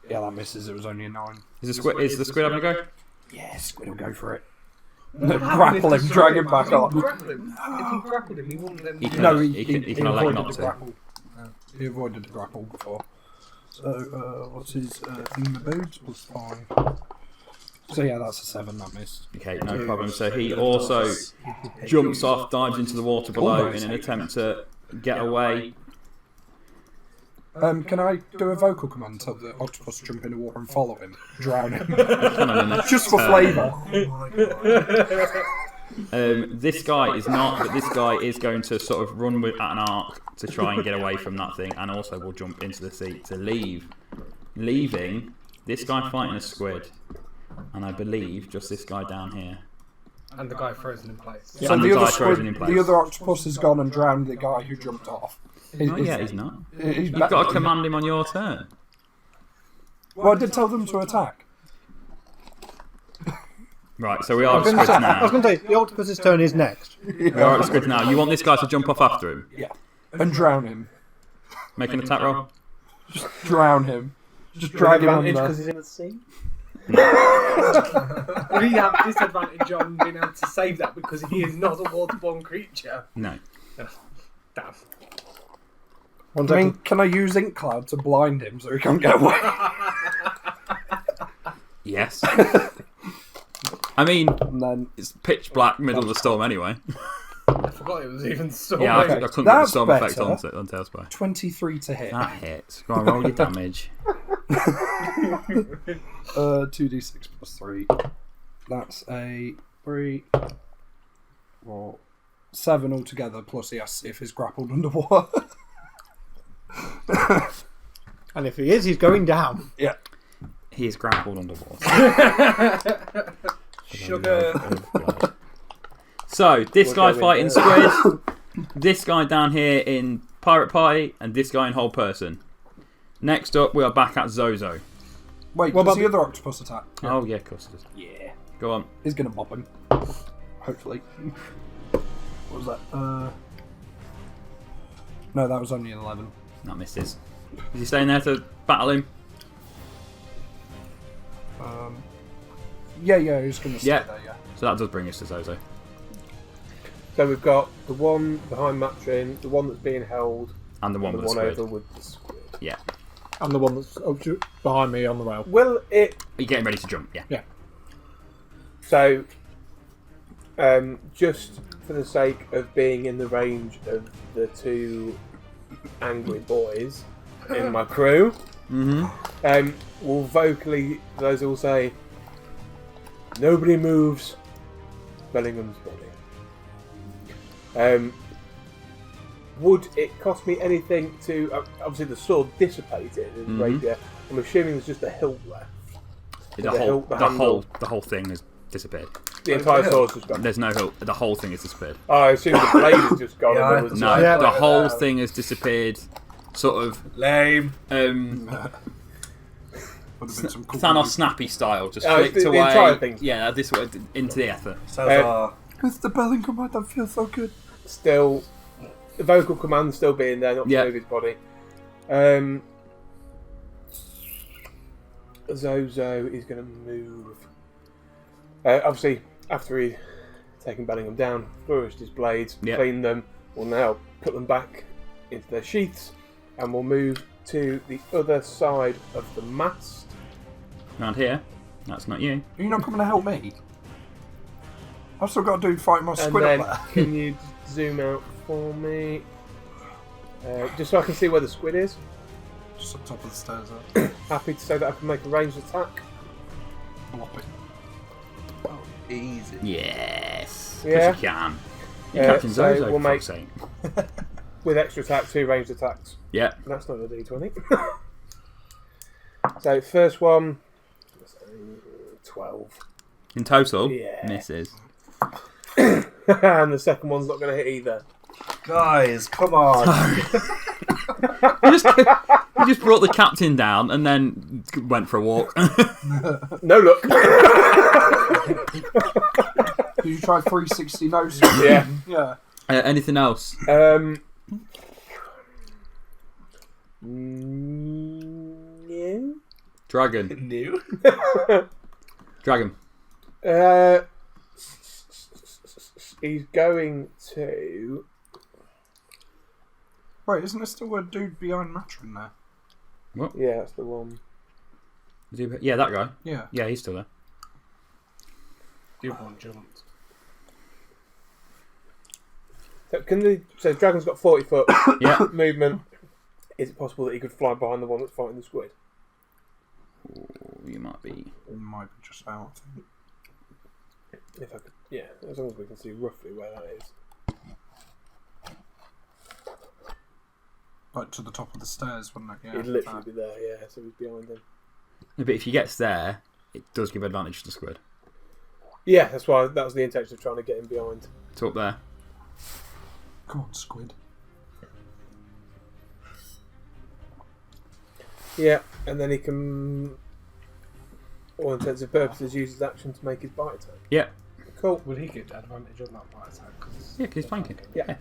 Yeah, that misses. It was only a 9. Is the squid having a go? Yeah, Squid will go for it. Grapple him, drag him back up. Grapple him. If he grappled him, he wouldn't then. He can, No, he can elect avoided not the to. grapple. He avoided the grapple before. So, what's his thingamaboobs? +5. So yeah, that's a 7, that missed. Okay, no problem. So he also jumps off, dives into the water below in an attempt to get away. Can I do a vocal command and tell the octopus to jump in the water and follow him? Drown him. Come on, then. Just for flavour. This guy is not, but this guy is going to sort of run at an arc to try and get away from that thing, and also will jump into the sea to leave. Leaving this guy fighting a squid, and I believe just this guy down here. And the guy frozen in place. Yeah. So And the the other guy frozen squid, in place. the other octopus has gone and drowned the guy who jumped off. Not yet, he's not. He's You've got to command him on your turn. Well, I did tell them to attack. Right, so we I are was at going squids to now. say, the octopus's turn is next. We are at squids now. You want this guy to jump off after him? Yeah. And drown him. Make an attack roll? Just drown him. Just With drag him advantage under. because he's in the sea. Would he have disadvantage on being able to save that because he is not a waterborne creature? No. Damn. One I mean, second. can I use Ink Cloud to blind him so he can't get away? Yes. I mean, And then it's pitch black, middle of the storm anyway. I forgot it was even so. Yeah, I couldn't get the That's storm effect better. on Tailspire. 23 to hit. That hits. Go on, roll your damage. 2d6 plus 3. That's a 3. Well, 7 altogether, plus he has to see if he's grappled underwater. And if he is, he's going down. Yeah. He's grappled underwater. Sugar. So, this guy go in fighting there. squid, this guy down here in Pirate Party, and this guy in Whole Person. Next up, we are back at Zho-Zho. Wait, What does about the other octopus attack? Oh, yeah, of course it is. Yeah. Go on. He's going to mob him. Hopefully. What was that? No, that was only an 11. That misses. Is he staying there to battle him? Yeah, he's going to stay Yeah. there, yeah. So that does bring us to Zho-Zho. So we've got the one behind Matryn, the one that's being held, And the one and the with the one squid. over with the squid. Yeah. And the one that's up behind me on the rail. Will it... Are you getting ready to jump? Yeah. Yeah. So, just for the sake of being in the range of the two angry boys in my crew, will vocally, those all say, nobody moves Bellingham's body. Would it cost me anything to... obviously the sword dissipated in rapier. I'm assuming there's just a hilt left. The whole thing has disappeared. The entire sword's just gone. There's no hilt. The whole thing has disappeared. Oh, I assume the blade is just gone. Yeah, and there was No, Yeah. the whole thing has disappeared. Sort of Lame. Would have been some cool Thanos snappy style, just Oh, it's flicked the away. entire thing. Yeah, this way into the ether. So With the Bellingham, I don't feel so good. still, the vocal command still being there, not to Yeah. move his body. Zho-Zho is going to move. Obviously, after he taken Bellingham down, flourished his blades, Yeah. cleaned them, will now put them back into their sheaths, and we'll move to the other side of the mast. Around here. That's not you. Are you not coming to help me? I've still got a dude fighting my And squid then, up can you zoom out for me? Just so I can see where the squid is. there. Just on top of the stairs Happy to say that I can make a ranged attack. Blop it. easy. Yes. Yeah. Because you can. You Yeah, Captain so Zho-Zho, we'll for make- fuck's sake. With extra attack, 2 ranged attacks. Yeah. That's not a d20. So, first one, 12. In total, Yeah. misses. And the second one's not going to hit either. Guys, come on. You just brought the captain down and then went for a walk. No look. Did you try 360 nose? Yeah. Yeah. Anything else? No. Dragon. New? Dragon. He's going to. Wait, isn't there still a dude behind Matryn there? Yeah, that's the one. Yeah, that guy. Yeah. Yeah, he's still there. The other one jumped. So Dragon's got 40 foot Yeah. movement. Is it possible that he could fly behind the one that's fighting the squid? Ooh, you might be. It might be just out. I think. If I could, yeah, as long as we can see roughly where that is. Like to the top of the stairs, wouldn't it? Yeah. He'd literally be there, yeah, so he's behind him. Yeah, but if he gets there, it does give advantage to the squid. Yeah, that's why that was the intention of trying to get him behind. It's up there. Come on, squid. Yeah, and then he can all intents and purposes, use his action to make his bite attack. Yeah. Cool. Will he get advantage on that bite attack? Yeah, because he's flanking. Yeah.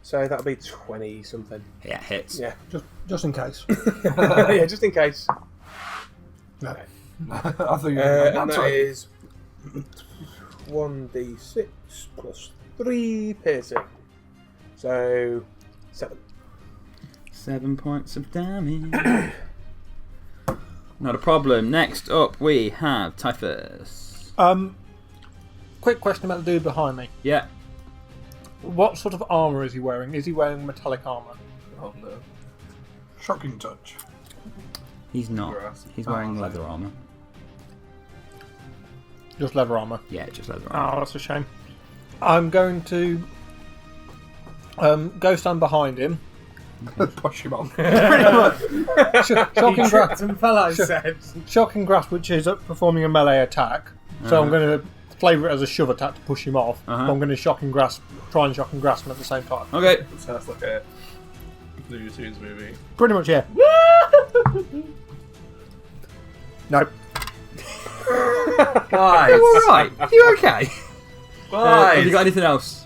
So that'll be 20 something. Yeah, hits. Yeah. Just in case. Yeah, just in case. No. I thought you And that is 1d6 plus 3 piercing. So 7. 7 points of damage. Not a problem. Next up, we have Typhus. Quick question about the dude behind me. Yeah. What sort of armour is he wearing? Is he wearing metallic armour? Oh no. Shocking touch. He's not. Grass. He's wearing leather armour. Just leather armour. Yeah, just leather Oh, armour. that's a shame. I'm going to go stand behind him. Push him on. Shocking grasp. Some fellow said. Shocking grasp, which is performing a melee attack. So I'm going to flavour it as a shove attack to push him off. Uh-huh. But I'm going to try and shocking grasp him at the same time. Okay. Sounds like a Blue Tunes movie. Pretty much, yeah. Nope. Guys! Alright. You okay? Guys! Have you got anything else?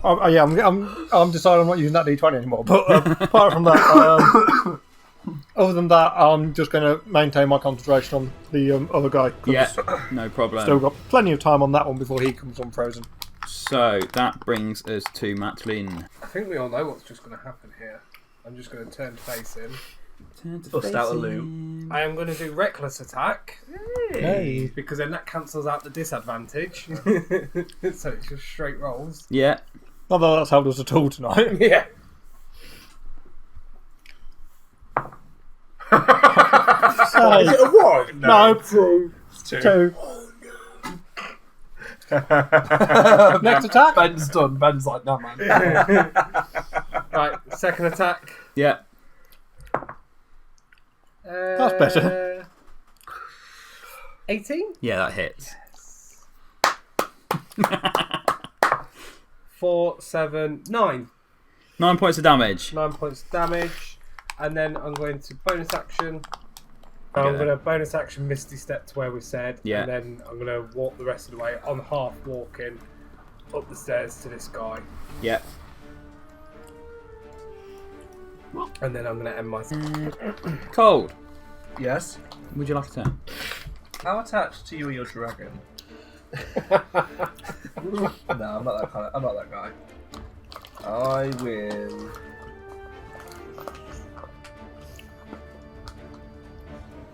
Yeah, I'm deciding I'm not using that D20 anymore. But apart from that, other than that, I'm just going to maintain my concentration on the other guy. 'Cause Yeah, no problem. Still got plenty of time on that one before he comes unfrozen. So that brings us to Matryn. I think we all know what's just going to happen here. I'm just going to turn to face him. Bust out a loot. I am going to do reckless attack. Hey. Because then that cancels out the disadvantage. So it's just straight rolls. Yeah. Not that that's helped us at all tonight. Yeah. Is it a 1? No, Two. 2. Next attack. Ben's done. Ben's like, no, man. Right, second attack. Yeah. That's better. 18? Yeah, that hits. 4, 7, 9. 9 points of damage. 9 points of damage. And then I'm going to bonus action. Okay. I'm going to bonus action Misty Step to where we said. Yeah. And then I'm going to walk the rest of the way on half walking up the stairs to this guy. Yeah. And then I'm going to end my... Cauld, Yes? would you like a turn? How attached to you are your dragon? No, I'm not that kind of. I'm not that guy. I will.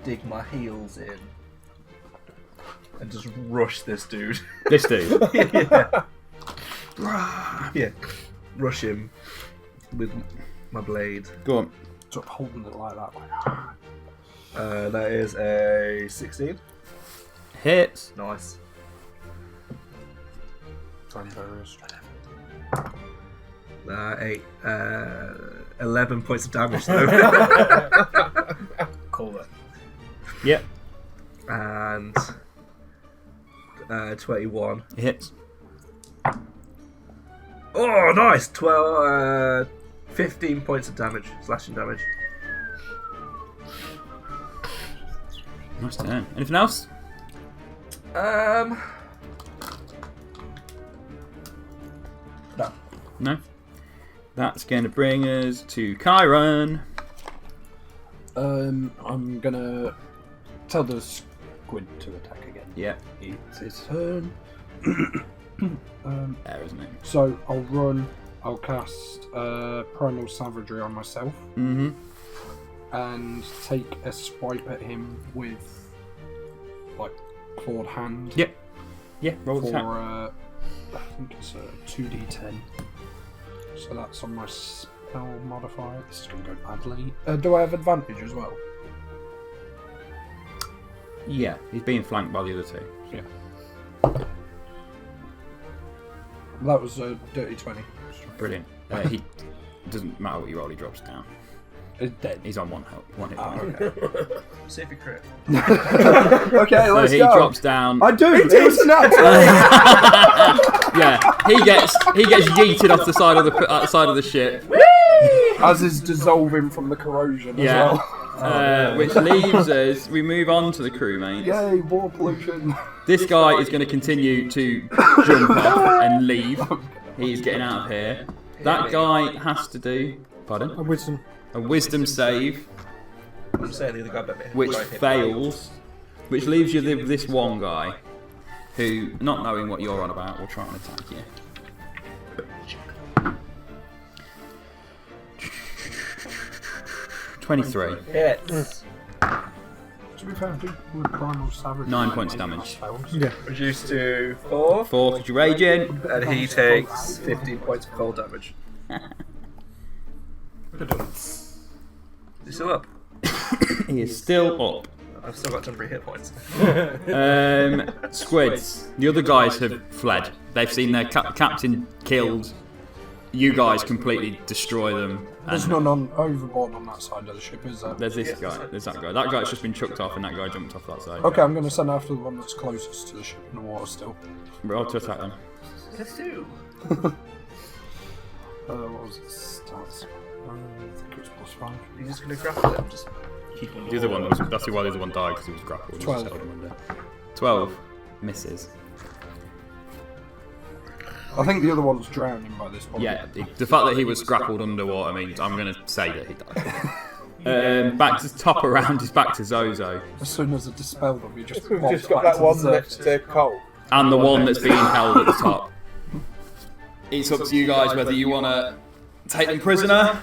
Dig my heels in and just rush this dude. This dude. Yeah. Yeah. Rush him with my blade. Go on. Sort of holding it like that. That is a 16. Hits. Nice. Various. 11 points of damage though. Call it. Yep. And 21. Hits. Oh, nice! 15 points of damage, slashing damage. Nice turn. Anything else? No. No. That's going to bring us to Chiron. I'm gonna tell the squid to attack again. Yeah. It's his turn. There, isn't it? So I'll run. I'll cast Primal Savagery on myself Mm-hmm. and take a swipe at him with like clawed hand. Yep. Yeah, roll the For attack. I think it's a 2d10. So that's on my spell modifier. This is going to go badly. Do I have advantage as well? Yeah, he's being flanked by the other two. Yeah. That was a dirty 20. Brilliant. He doesn't matter what you roll, he drops down. It's dead. He's on one hit point. Okay. See if you crit. Okay, So let's he go. drops down. I do. It was snapped. Yeah, he gets yeeted off the side of the ship. As is dissolving from the corrosion as well. Which leaves us, we move on to the crewmates. Yay, water pollution. This guy is going to continue to jump off and leave. He's getting out of here. That guy has to do, pardon? A wisdom save, I'm saying the other guy which fails, which leaves you with this one guy who, not knowing what you're on about, will try and attack you. 23. Hits. To be fair, I think with Primal Savage... 9 points damage. Spells. Yeah. Reduced to 4. 4 because you rage in. And he takes 15 points of cold damage. Is he still up? He is still up. I've still got temporary hit points. Squids. The other guys have fled. They've seen their captain killed. You guys completely destroy them. There's none on overboard on that side of the ship, is there? There's this guy. There's that guy. That guy's just been chucked off, and that guy jumped off that side. Okay, I'm going to send after the one that's closest to the ship in the water still. Roll to attack them. Let's do. What was it? Stats. I think it was +5. You're just going to grapple him? Just keep on The other one was. That's why the other one died because he was grappled. 12. 12 misses. I think the other one's drowning by this point. Yeah, the fact that he was grappled underwater means I'm going to say that he died. Back to top around is back to Zho-Zho. As soon as it dispelled them, we just We've bobbed just got back that to one the next to Cauld. And the one that's being held at the top. It's up to you guys whether you want to take them prisoner.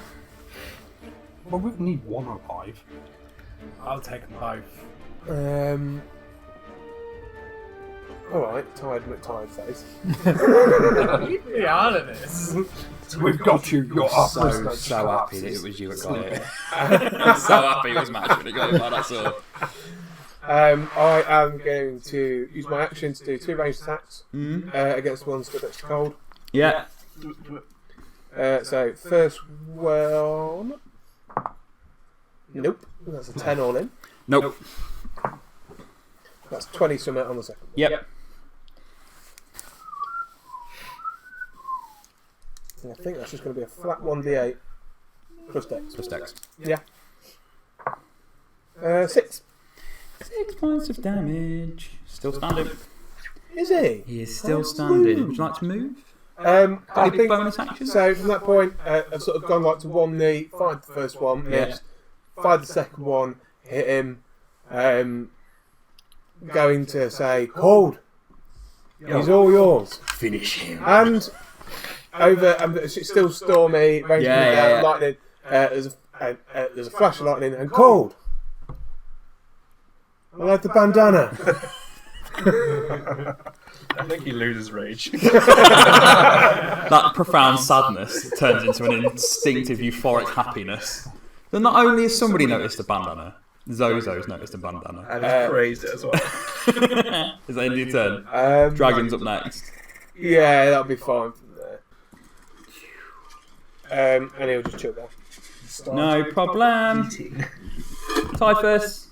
Well, we need one alive. I'll take them both. Alright, tired McTired face. Keep me out of this. We've got you. You're up. So happy that it was you that got it. So happy it was Matryn when it got it by that sword. I am going to use my action to do 2 ranged attacks against the one stood next to Cauld. Yeah. So, first one. Nope. That's a 10 all in. Nope. That's 20 summit on the second. Yep. And I think that's just going to be a flat 1d8 plus dex. Plus dex. Yeah. 6. 6 points of damage. Still standing. Is he? He is still standing. Would you like to move? I Any think bonus action? so. From that point, I've sort of gone like to one knee, fired the first one, missed. Fired the second one, hit him. Going to say, Cauld, he's all yours. Finish him. And over, it's still stormy, raging Yeah. lightning. There's a flash of lightning, and Cauld, I like the bandana. I think he loses rage. That profound sadness turns into an instinctive euphoric happiness. Then not only has somebody noticed the bandana, Zho-Zho's noticed the bandana. And he's praised it as well. Is that in your turn? Dragon's up next. Yeah, that'll be fine from there. And he'll just chill there. No problem. Typhus.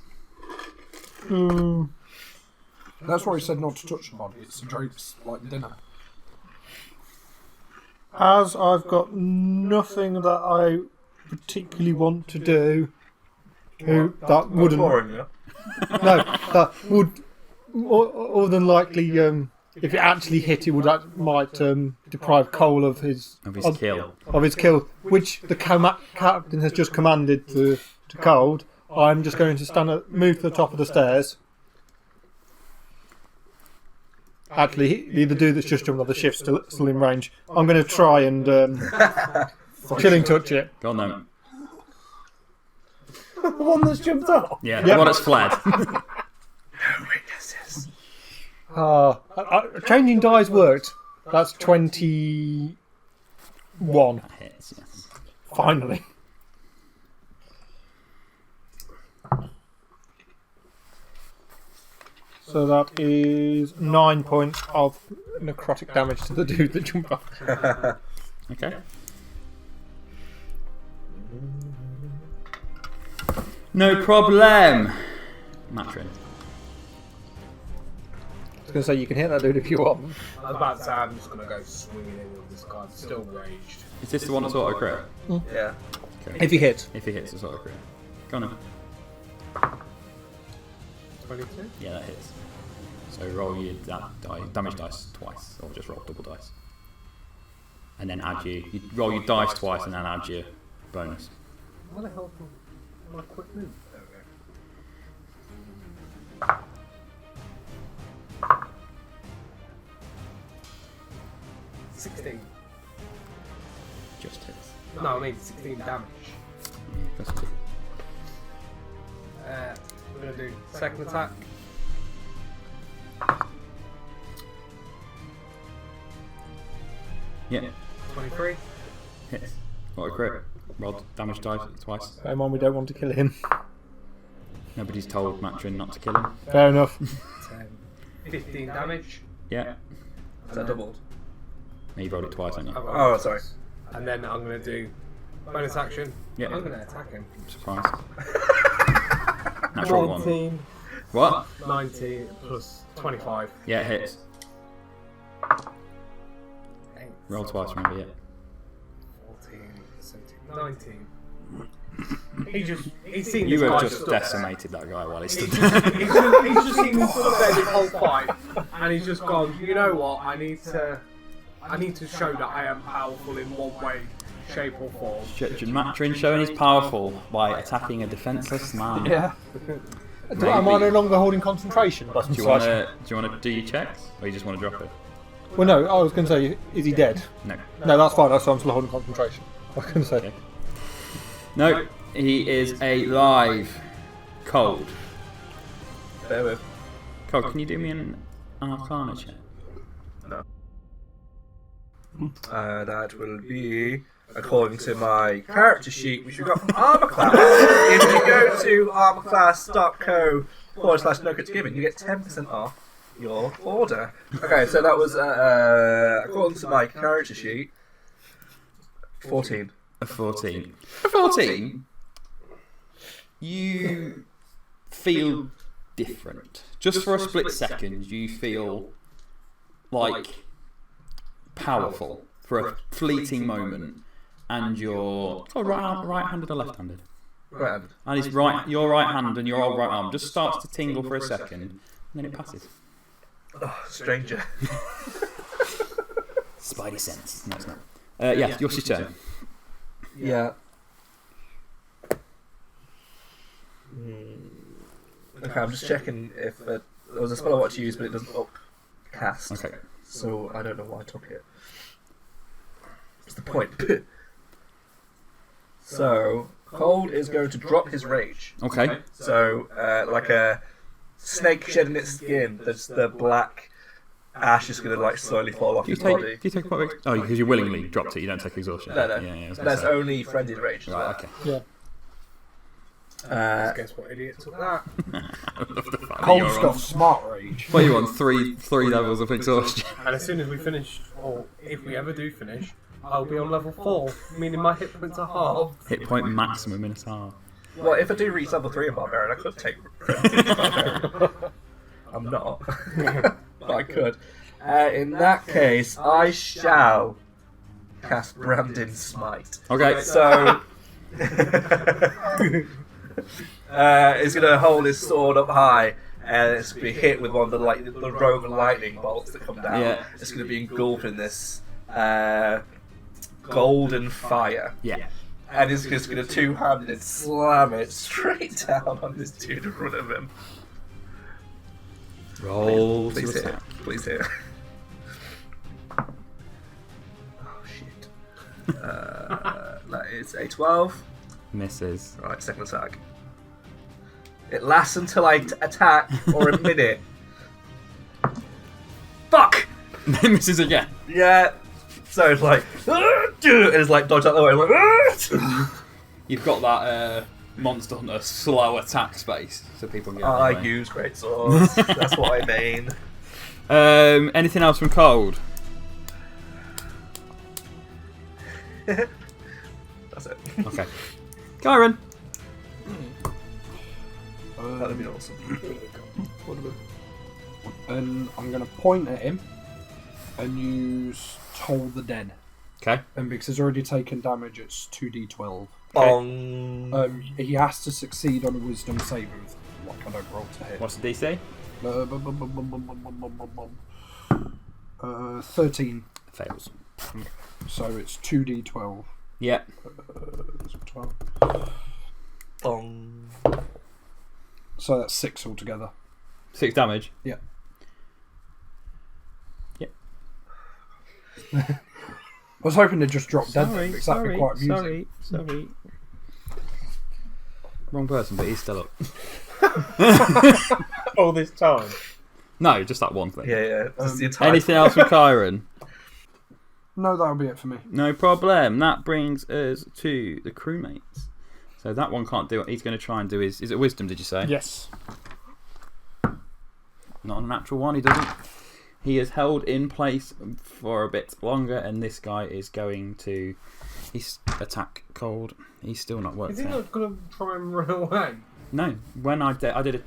That's why he said not to touch the body. It's like dinner. As I've got nothing that I particularly want to do, that wouldn't. No, that would more than likely, if it actually hit, it might deprive Cauld of his kill, which the captain has just commanded to Cauld. I'm just going to move to the top of the stairs. Actually, the dude that's just jumped off the ship still in range. I'm going to try and chilling touch it. Go on then. The one that's jumped off? Yeah, the one that's fled. No witnesses. Changing dies worked. That's 21. That hits, yes. Finally. So that is 9 points of necrotic damage to the dude that jumped off. Okay. No problem. Matryn. It's going to say you can hit that dude if you want. I was about to say I'm just going to go swinging in with this guy. I'm still raged. Is this the one that's auto crit? Yeah. Okay. If he hits. If he hits, it's auto crit. Go on then. 22? Yeah, that hits. So roll your damage dice twice, or just roll double dice. And then add you roll your dice twice and then add your bonus. What the hell? What a quick move. There we go. 16. Just hits. No, I mean 16 damage. That's good. We're going to do second attack. Yeah. 23. Hits. Auto crit. Roll damage dice twice. Bear in mind, we don't want to kill him. Nobody's told Matryn not to kill him. Fair enough. 10. 15 damage. Yeah. Is that doubled? No, you rolled it twice, haven't you? Oh, sorry. And then I'm going to do bonus action. Yeah. I'm going to attack him. Surprise. Natural 1. 19. What? 19 plus 25. Yeah, it hits. 8, Roll twice, remember, yeah. 14, 17, 19. He's seen You this have guy just stood there. decimated that guy while he stood He's there. just seen me stood there this whole fight, and he's just gone, you know what, I need to show that I am powerful in one way, shape or form. Matryn showing he's powerful by attacking a defenceless man. Yeah. Maybe. Am I no longer holding concentration? Do you want to do your checks, or you just want to drop it? Well, no, I was going to say, is he dead? No. No, that's fine, that's why I'm still holding concentration. I was going to say. Okay. No, he is alive. Cauld. Bear with. Cauld, can you do me an Arcana check? No. That will be, according to my character sheet, which we got from Armour Class. If you go to armourclass.co/NoCritsGiven, you get 10% off your order. Okay, so that was, according to my character sheet, 14. A 14. A 14? You feel different. Just for a split second, you feel like powerful for a fleeting moment, and you're right-handed or left-handed? Right-handed. And his your right hand and your right arm just starts to tingle for a second, and then it passes. Oh, stranger. Spidey sense. No, it's not. Yeah, your turn. Yeah. Okay, I'm just checking if there was a spell I want to use, but it doesn't upcast. Okay. So I don't know why I took it. What's the point? So Cauld is going to drop his rage. Okay. So like a snake shedding its skin, the black ash is going to like slowly fall off Do you his body. take quite a... Oh, because you willingly dropped it. You don't take exhaustion. No, no. Yeah, I was gonna That's say. only frenzied rage. Right. Okay. Yeah. Guess what idiot took that? I love the fact that Cauld's you're got on. smart rage. What are you on? Three levels of exhaustion. And as soon as we finish, or if we ever do finish, I'll be on level 4, meaning my hit points are half. Hit point maximum in a half. Well, if I do reach level 3 in Barbarian, I could take Barbarian. I'm not. But I could. In that case, I shall cast Brandon Smite. Okay. So... he's going to hold his sword up high, and it's going to be hit with one of the rogue lightning bolts that come down. Yeah. It's going to be engulfed in this golden fire. Yeah. And he's just going to two-handed slam it straight down on this dude in front of him. Roll Please to hit. attack. Please hit. Oh, shit. That is a 12. Misses. Right, second attack. It lasts until I attack, or a minute. Fuck! Misses again. Yeah. So it's like, and it's like dodge out the way. I'm like, You've got that Monster Hunter slow attack space, so people can get out I of the way. use great swords. That's what I mean. Anything else from Cauld? That's it. Okay. Chiron. That'd be awesome. and I'm going to point at him and use Toll the Dead. Okay. And because he's already taken damage, it's 2d12. Bong. He has to succeed on a Wisdom saving. Like I don't roll to hit. What's the DC? 13. Fails. So it's 2d12. Yeah. 12. Bong. So that's 6 altogether. 6 damage. Yeah. Yep. I was hoping to just drop dead because that'd be quite amusing. Sorry. Wrong person, but he's still up. All this time. No, just that one thing. Yeah. Just the entire Anything else from Chiron? No, that'll be it for me. No problem. That brings us to the crewmates. So that one can't do it. He's going to try and do his... Is it wisdom, did you say? Yes. Not a natural one, he doesn't. He is held in place for a bit longer, and this guy is going to... attack Cauld. He's still not worked Is he out. not going to try and run away? No. When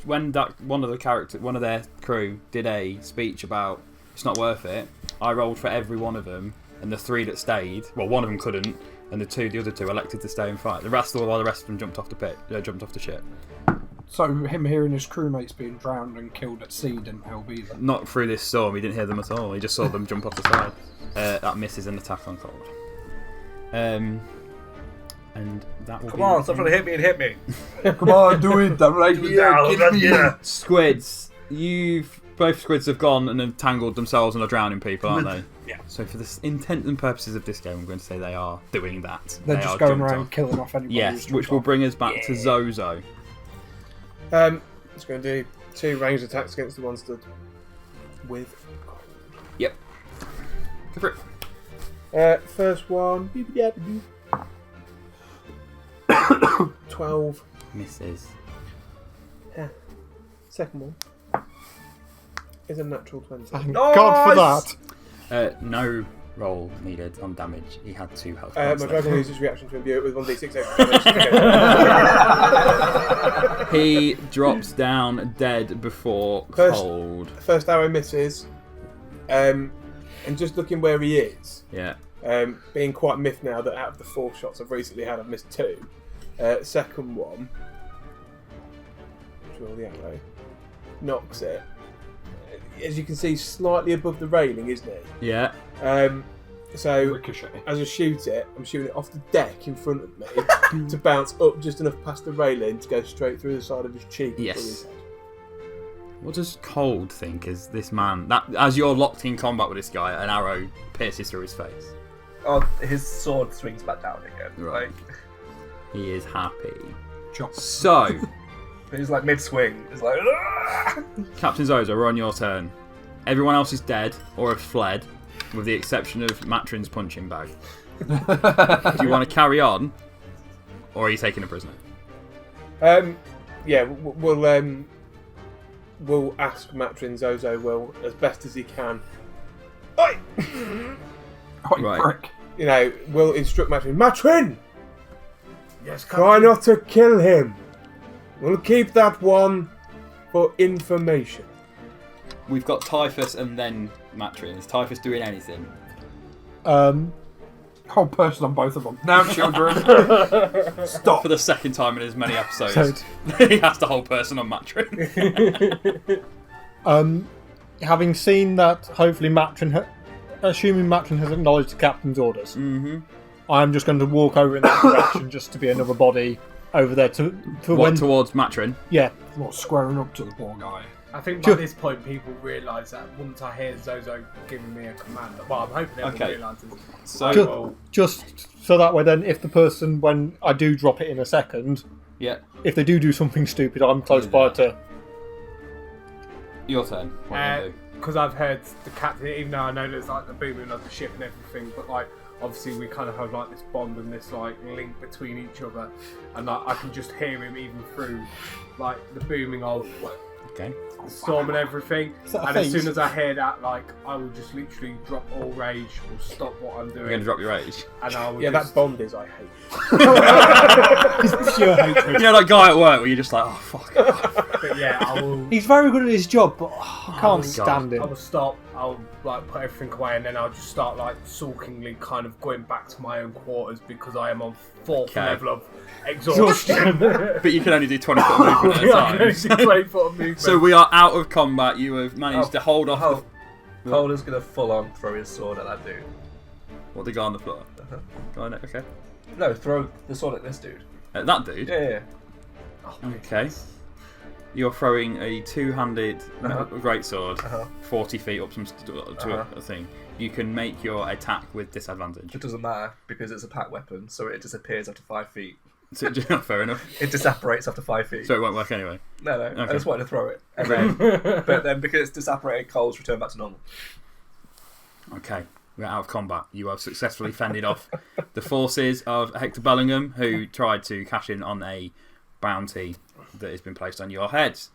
when one of their crew did a speech about it's not worth it, I rolled for every one of them, and the 3 that stayed, well, one of them couldn't, and the other two elected to stay and fight. The rest of them jumped off the ship. So him hearing his crewmates being drowned and killed at sea didn't help either. Not through this storm. He didn't hear them at all. He just saw them jump off the side. That misses an attack on Cauld. And that will Come on, stop trying to hit me and hit me. Come on, do it. I'm right here. Squids. Both squids have gone and have tangled themselves and are drowning people, aren't they? Yeah. So for the intent and purposes of this game, I'm going to say they are doing that. They're They just are going jumped around off. killing off anybody. Yes, who's which jumped will off. bring us back to Zho-Zho. It's going to do 2 ranged attacks against the one stood with. Yep. Go for it. First one. 12. Misses. Second one is a natural 20. Thank God for that. No roll needed on damage. He had 2 health My points left. dragon uses reaction to imbue it with 1d6 extra. He drops down dead before Cauld. First arrow misses. And just looking where he is, Yeah. being quite miffed now that out of the 4 shots I've recently had, I've missed 2. Second one, roll the arrow, knocks it. As you can see, slightly above the railing, isn't it? Yeah. So Ricochet. as I shoot it, I'm shooting it off the deck in front of me to bounce up just enough past the railing to go straight through the side of his cheek. and Yes. through his head. What does Cauld think as this man... that as you're locked in combat with this guy, an arrow pierces through his face? Oh, his sword swings back down again. Right. Like, He is happy. Chop. So, he's like mid-swing. He's like, "Ah!" Captain Zho-Zho, we're on your turn. Everyone else is dead or have fled, with the exception of Matryn's punching bag. Do you want to carry on, or are you taking a prisoner? Yeah, we'll ask Matryn. Zho-Zho will, as best as he can. Oi! Oh, Right. prick. We'll instruct Matryn. Matryn! Yes, Try not to kill him. We'll keep that one for information. We've got Typhus and then Matryn. Is Typhus doing anything? Whole person on both of them. Now, children. Stop. For the second time in as many episodes, So- he has the whole person on Matryn. Having seen that, hopefully assuming Matryn has acknowledged the captain's orders, I'm just going to walk over in that direction just to be another body over there Towards Matryn? Yeah. What, squaring up to the poor guy? I think by this point people realise that once I hear Zho-Zho giving me a command, well, I'm hoping everyone Okay. realises. So, Just so that way then, if the person, when I do drop it in a second, yeah, if they do something stupid, I'm close by to... your turn. What are you going to do? Because I've heard the captain, even though I know there's like the booming of the ship and everything, but like obviously we kind of have like this bond and this like link between each other, and like I can just hear him even through like the booming of Okay. the storm and everything. that a And as phase? soon as I hear that, like I will just literally drop all rage, will stop what I'm doing, You're going to drop your rage. and I will Yeah, just, that bond is I hate. Pure hatred. You know that guy at work where you're just like, oh, fuck. But yeah, I will. He's very good at his job, but I can't stand I him. will stop. I'll like put everything away, and then I'll just start like sulkingly kind of going back to my own quarters because I am on 4th Okay. level of exhaustion. But you can only do 20 foot movement at a Yeah, I can only time. do 20 foot of movement. So we are out of combat. You have managed to hold off. Cauld is gonna full on throw his sword at that dude. What, the guy on the floor? Uh-huh. Guy on it, okay. No, throw the sword at this dude. That dude? Yeah. Okay. You're throwing a two-handed Uh-huh. greatsword Uh-huh. 40 feet up to a thing. You can make your attack with disadvantage. It doesn't matter because it's a pack weapon, so it disappears after 5 feet. So, fair enough. It disapparates after 5 feet. So it won't work anyway. No, I Okay. just wanted to throw it, and then, but then because it's disapparated, Cauld's returned back to normal. Okay, we're out of combat. You have successfully fended off the forces of Hector Bellingham, who tried to cash in on a bounty that has been placed on your heads.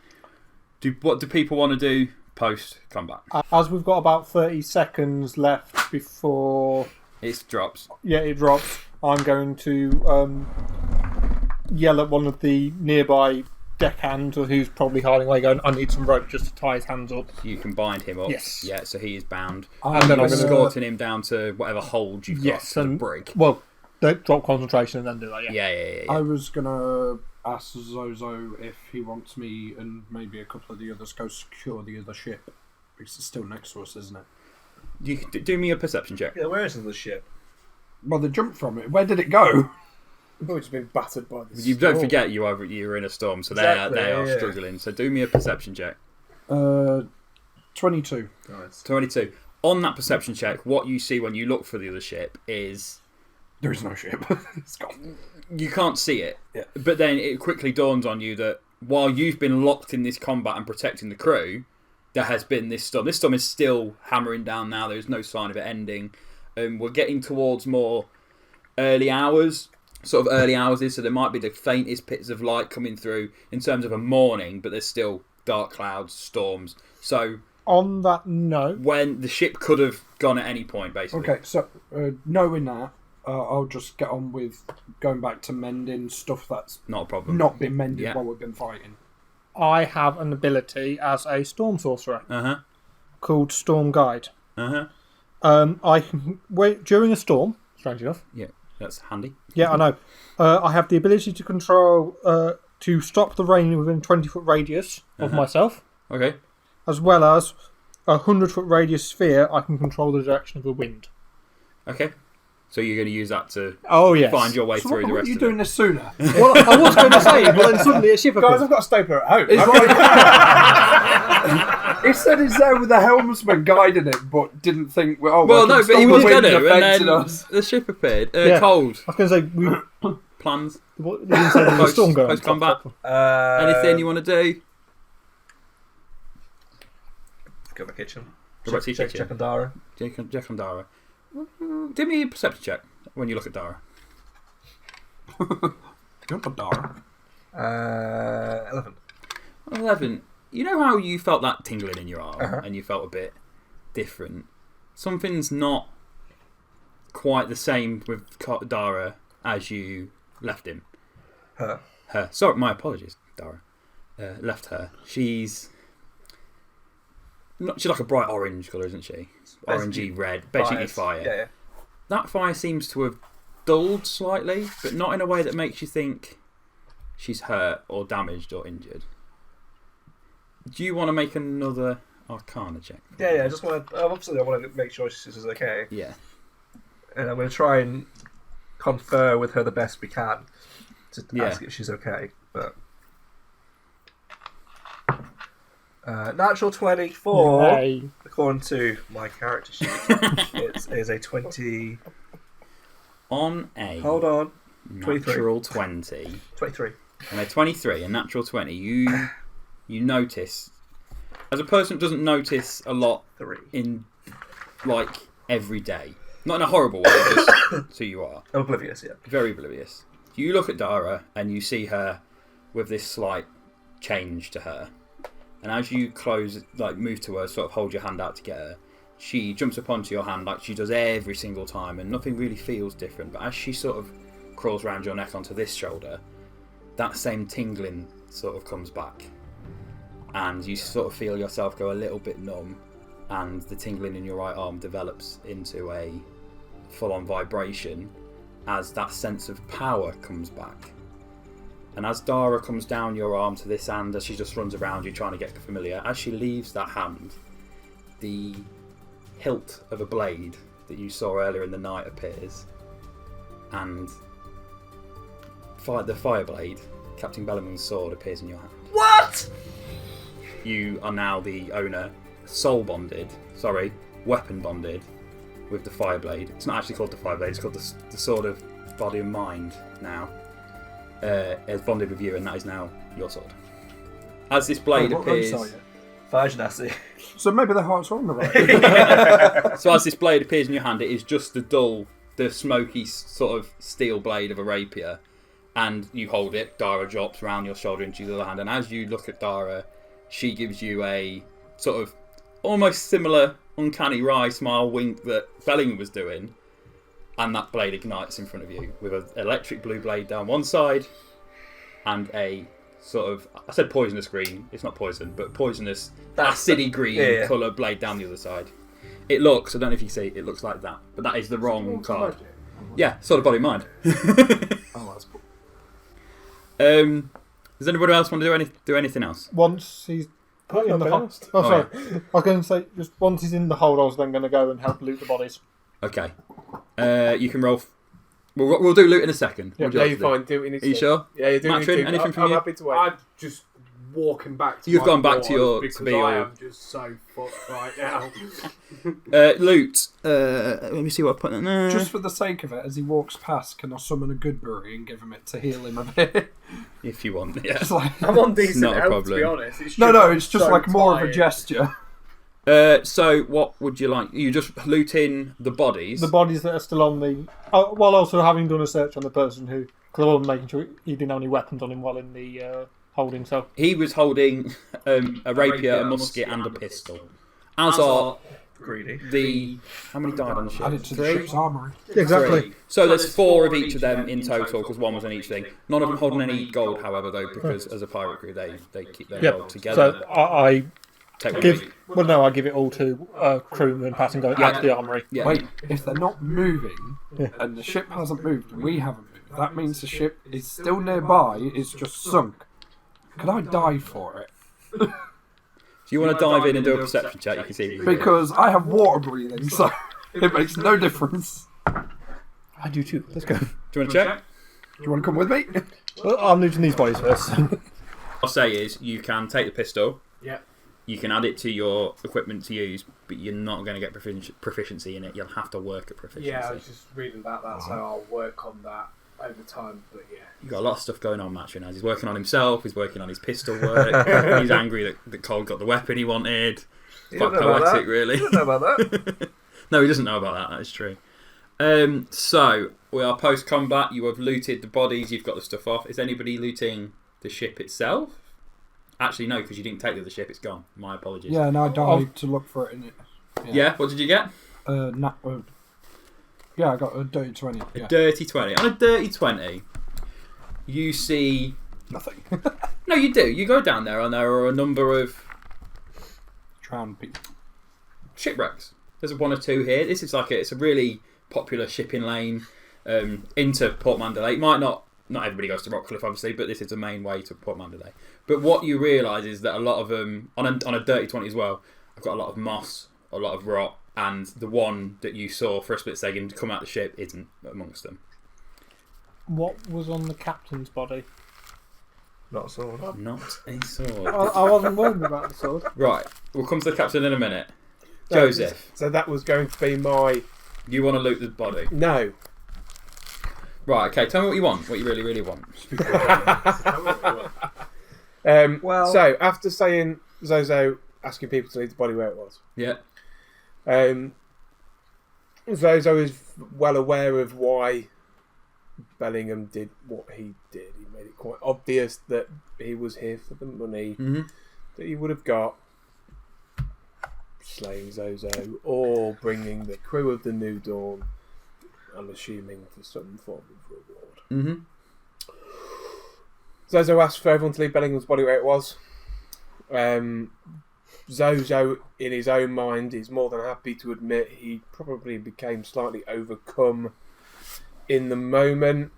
What do people want to do post combat? As we've got about 30 seconds left before It drops. it drops, I'm going to yell at one of the nearby deckhands who's probably hiding away, going, I need some rope just to tie his hands up. You can bind him up. Yes. Yeah, so he is bound. And then I'm You're going to... escorting him down to whatever hold you've got Yes, to the and... brig. Well, don't drop concentration and then do that, yeah. Yeah. I was gonna ask Zho-Zho if he wants me and maybe a couple of the others go secure the other ship. Because it's still next to us, isn't it? You can do me a perception check. Yeah, where is the ship? Well, they jumped from it. Where did it go? We've probably just been battered by this. You don't forget you're in a storm, so Exactly, they are yeah. struggling. So do me a perception check. 22. Nice. 22. On that perception check, what you see when you look for the other ship is There is no ship. It's gone. you can't see it. Yeah. But then it quickly dawns on you that while you've been locked in this combat and protecting the crew, there has been this storm. This storm is still hammering down now. There's no sign of it ending. We're getting towards more early hours, sort of early hours, so there might be the faintest bits of light coming through in terms of a morning, but there's still dark clouds, storms. So On that note... when the ship could have gone at any point, basically. Okay, so knowing that, I'll just get on with going back to mending stuff that's Not a problem. not been mended Yeah. while we've been fighting. I have an ability as a storm sorcerer Uh-huh. called Storm Guide. Uh-huh. I can wait during a storm. Strange enough. Yeah, that's handy. Yeah, I know. I have the ability to control to stop the rain within 20-foot radius of myself, Okay. as well as a 100-foot radius sphere. I can control the direction of the wind. Okay. So you're going to use that to Oh yes. find your way So through what, the were rest you of doing it. this sooner? Well, I was going to say, but then suddenly a ship Guys, appeared. I've got a stapler at home. He said he's there with the helmsman guiding it, but didn't think, Well, no, but he was going to, and then us. the ship appeared. Yeah. Cold. I was going to say we Plans. didn't say there was a storm going. Post combat. Uh, Anything you want to do? Go to my kitchen. Go back to your check kitchen. on Dara. Check on Dara. Do me a perception check when you look at Dara. You're not Dara. 11. 11. You know how you felt that tingling in your arm Uh-huh. and you felt a bit different? Something's not quite the same with Dara as you left him. Her. Sorry, my apologies, Dara. Left her. She's like a bright orange colour, isn't she? Basically Orangey red. Basically Fires. fire. Yeah. That fire seems to have dulled slightly, but not in a way that makes you think she's hurt or damaged or injured. Do you want to make another Arcana check? Yeah. I just want to. Obviously, I want to make sure she's okay, Yeah. and I'm going to try and confer with her the best we can to Yeah. ask if she's okay. But natural 24, Hey. according to my character sheet, it is a 20. On a Hold on, 23. natural 20 23. and a 23, a natural 20, you notice, as a person that doesn't notice a lot 3. in like every day, not in a horrible way, just so you are I'm oblivious, yeah. very oblivious. You look at Dara and you see her with this slight change to her, and as you move to her, sort of hold your hand out to get her, she jumps up onto your hand like she does every single time, and nothing really feels different. But as she sort of crawls around your neck onto this shoulder, that same tingling sort of comes back, and you sort of feel yourself go a little bit numb, and the tingling in your right arm develops into a full-on vibration as that sense of power comes back. And as Dara comes down your arm to this hand, as she just runs around you trying to get familiar, as she leaves that hand, the hilt of a blade that you saw earlier in the night appears, and the fireblade, Captain Bellamy's sword, appears in your hand. What? You are now the owner, weapon bonded with the fireblade. It's not actually called the fireblade, it's called the sword of body and mind now. Is bonded with you, and that is now your sword. As this blade appears... Vaginassi. So maybe the heart's wrong about it. So as this blade appears in your hand, it is just the smoky sort of steel blade of a rapier, and you hold it. Dara drops around your shoulder into the other hand, and as you look at Dara, she gives you a sort of almost similar uncanny wry smile wink that Bellingham was doing, and that blade ignites in front of you with an electric blue blade down one side and a sort of, I said poisonous green, it's not poison, but poisonous acidy green colour blade down the other side. It looks, I don't know if you see, it looks like that, but that is the wrong card. Yeah, sort of body and mind. Oh, that's cool. Does anybody else want to do anything else? Once he's put in the hold. Oh, sorry. I was going to say, just once he's in the hold, I was then going to go and help loot the bodies. Okay. You can roll. We'll do loot in a second. Yeah, you fine. Do it in a second. Are you sure? Yeah, you're doing Matryn, anything from you? I'm happy to wait. I'm just walking back to You've my gone back to ward your... because to be I your... am just so fucked right now. Loot. Let me see what I put in there. Just for the sake of it, as he walks past, can I summon a good berry and give him it to heal him a bit? If you want, yeah. Just like, I'm on decent Not a health, problem. to be honest. It's no, it's just so like more of a tired. gesture. So what would you like? You just looting the bodies? The bodies that are still on the... while also having done a search on the person who... Because I wasn't making sure he didn't have any weapons on him while in the holding cell. He was holding a rapier, a musket, and a pistol. As are greedy. how many died on the ship? Added to the ship's armoury. Exactly. Three. So there's four of each of them in total, because one was on each thing. None of them holding any gold, however, though, because as a pirate crew, they keep their gold together. So I Take give... Well, no, I give it all to crewman and pass and go out to the armoury. Yeah. Wait, if they're not moving, and the ship hasn't moved, and we haven't moved, that means the ship is still nearby, it's just sunk. Could I dive for it? Do you want to dive in and do a perception check? You can see. Because I have water breathing, so it makes no difference. I do too. Let's go. Do you want to check? Do you want to come with me? Well, I'm looting these bodies first. What I'll say is you can take the pistol. Yeah. You can add it to your equipment to use, but you're not going to get proficiency in it. You'll have to work at proficiency. Yeah, I was just reading about that, so I'll work on that over time. But yeah, You've got a lot of stuff going on, Matryn. He's working on himself. He's working on his pistol work. He's angry that Cauld got the weapon he wanted. It's quite poetic, really. You don't know about that. No, he doesn't know about that. That is true. So we are post combat. You have looted the bodies. You've got the stuff off. Is anybody looting the ship itself? Actually, no, because you didn't take the other ship. It's gone. My apologies. Yeah, and I died to look for it in it. Yeah. What did you get? Yeah, I got a dirty 20. A Yeah. dirty 20. On a dirty 20, you see... Nothing. No, you do. You go down there, and there are a number of Drowned people. shipwrecks. There's one or two here. This is like it's a really popular shipping lane into Port Mandalay. It might not everybody goes to Rockcliffe, obviously, but this is the main way to Port Mandalay. But what you realise is that a lot of them, on a dirty 20 as well, I've got a lot of moss, a lot of rot, and the one that you saw for a split second come out the ship isn't amongst them. What was on the captain's body? Not a sword. Not a sword. I wasn't worried about the sword. Right, we'll come to the captain in a minute. Joseph, So that was going to be my... you want to loot the body? No. Right, okay, tell me what you want, what you really, really want. Well- So, after saying Zho-Zho asking people to leave the body where it was, Yeah. Zho-Zho is well aware of why Bellingham did what he did. He made it quite obvious that he was here for the money Mm-hmm. that he would have got slaying Zho-Zho or bringing the crew of the New Dawn, I'm assuming, for some form of reward. Mm-hmm. Zho-Zho asked for everyone to leave Bellingham's body where it was. Zho-Zho, in his own mind, is more than happy to admit he probably became slightly overcome in the moment,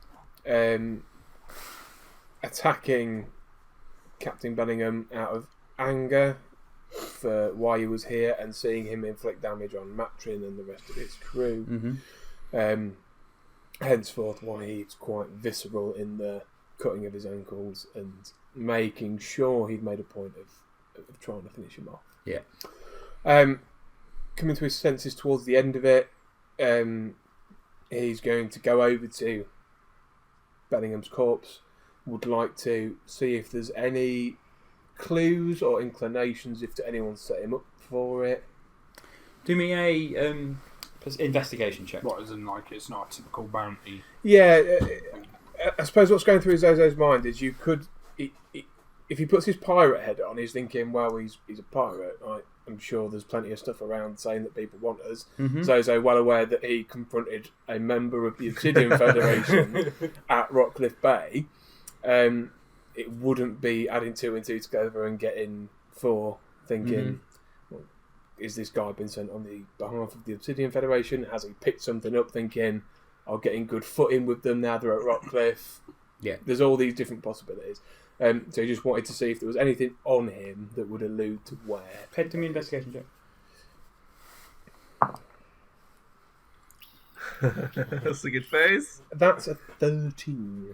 attacking Captain Bellingham out of anger for why he was here and seeing him inflict damage on Matryn and the rest of his crew. Henceforth, why he's quite visceral in the cutting of his ankles and making sure he'd made a point of trying to finish him off. Yeah. Coming to his senses towards the end of it, he's going to go over to Bellingham's corpse. Would like to see if there's any clues or inclinations if anyone set him up for it. Do me a investigation check. What, as in, like, it's not a typical bounty? Yeah, I suppose what's going through Zho-Zho's mind is you could... If he puts his pirate head on, he's thinking, well, he's a pirate. I'm sure there's plenty of stuff around saying that people want us. Zho-Zho, well aware that he confronted a member of the Obsidian Federation at Rockcliffe Bay, it wouldn't be adding 2 and 2 together and getting 4, thinking, well, is this guy been sent on the behalf of the Obsidian Federation? Has he picked something up thinking, I'll get in good footing with them now they're at Rockcliffe? Yeah. There's all these different possibilities. So he just wanted to see if there was anything on him that would allude to where. Head to me investigation check. That's a good face. That's a 13.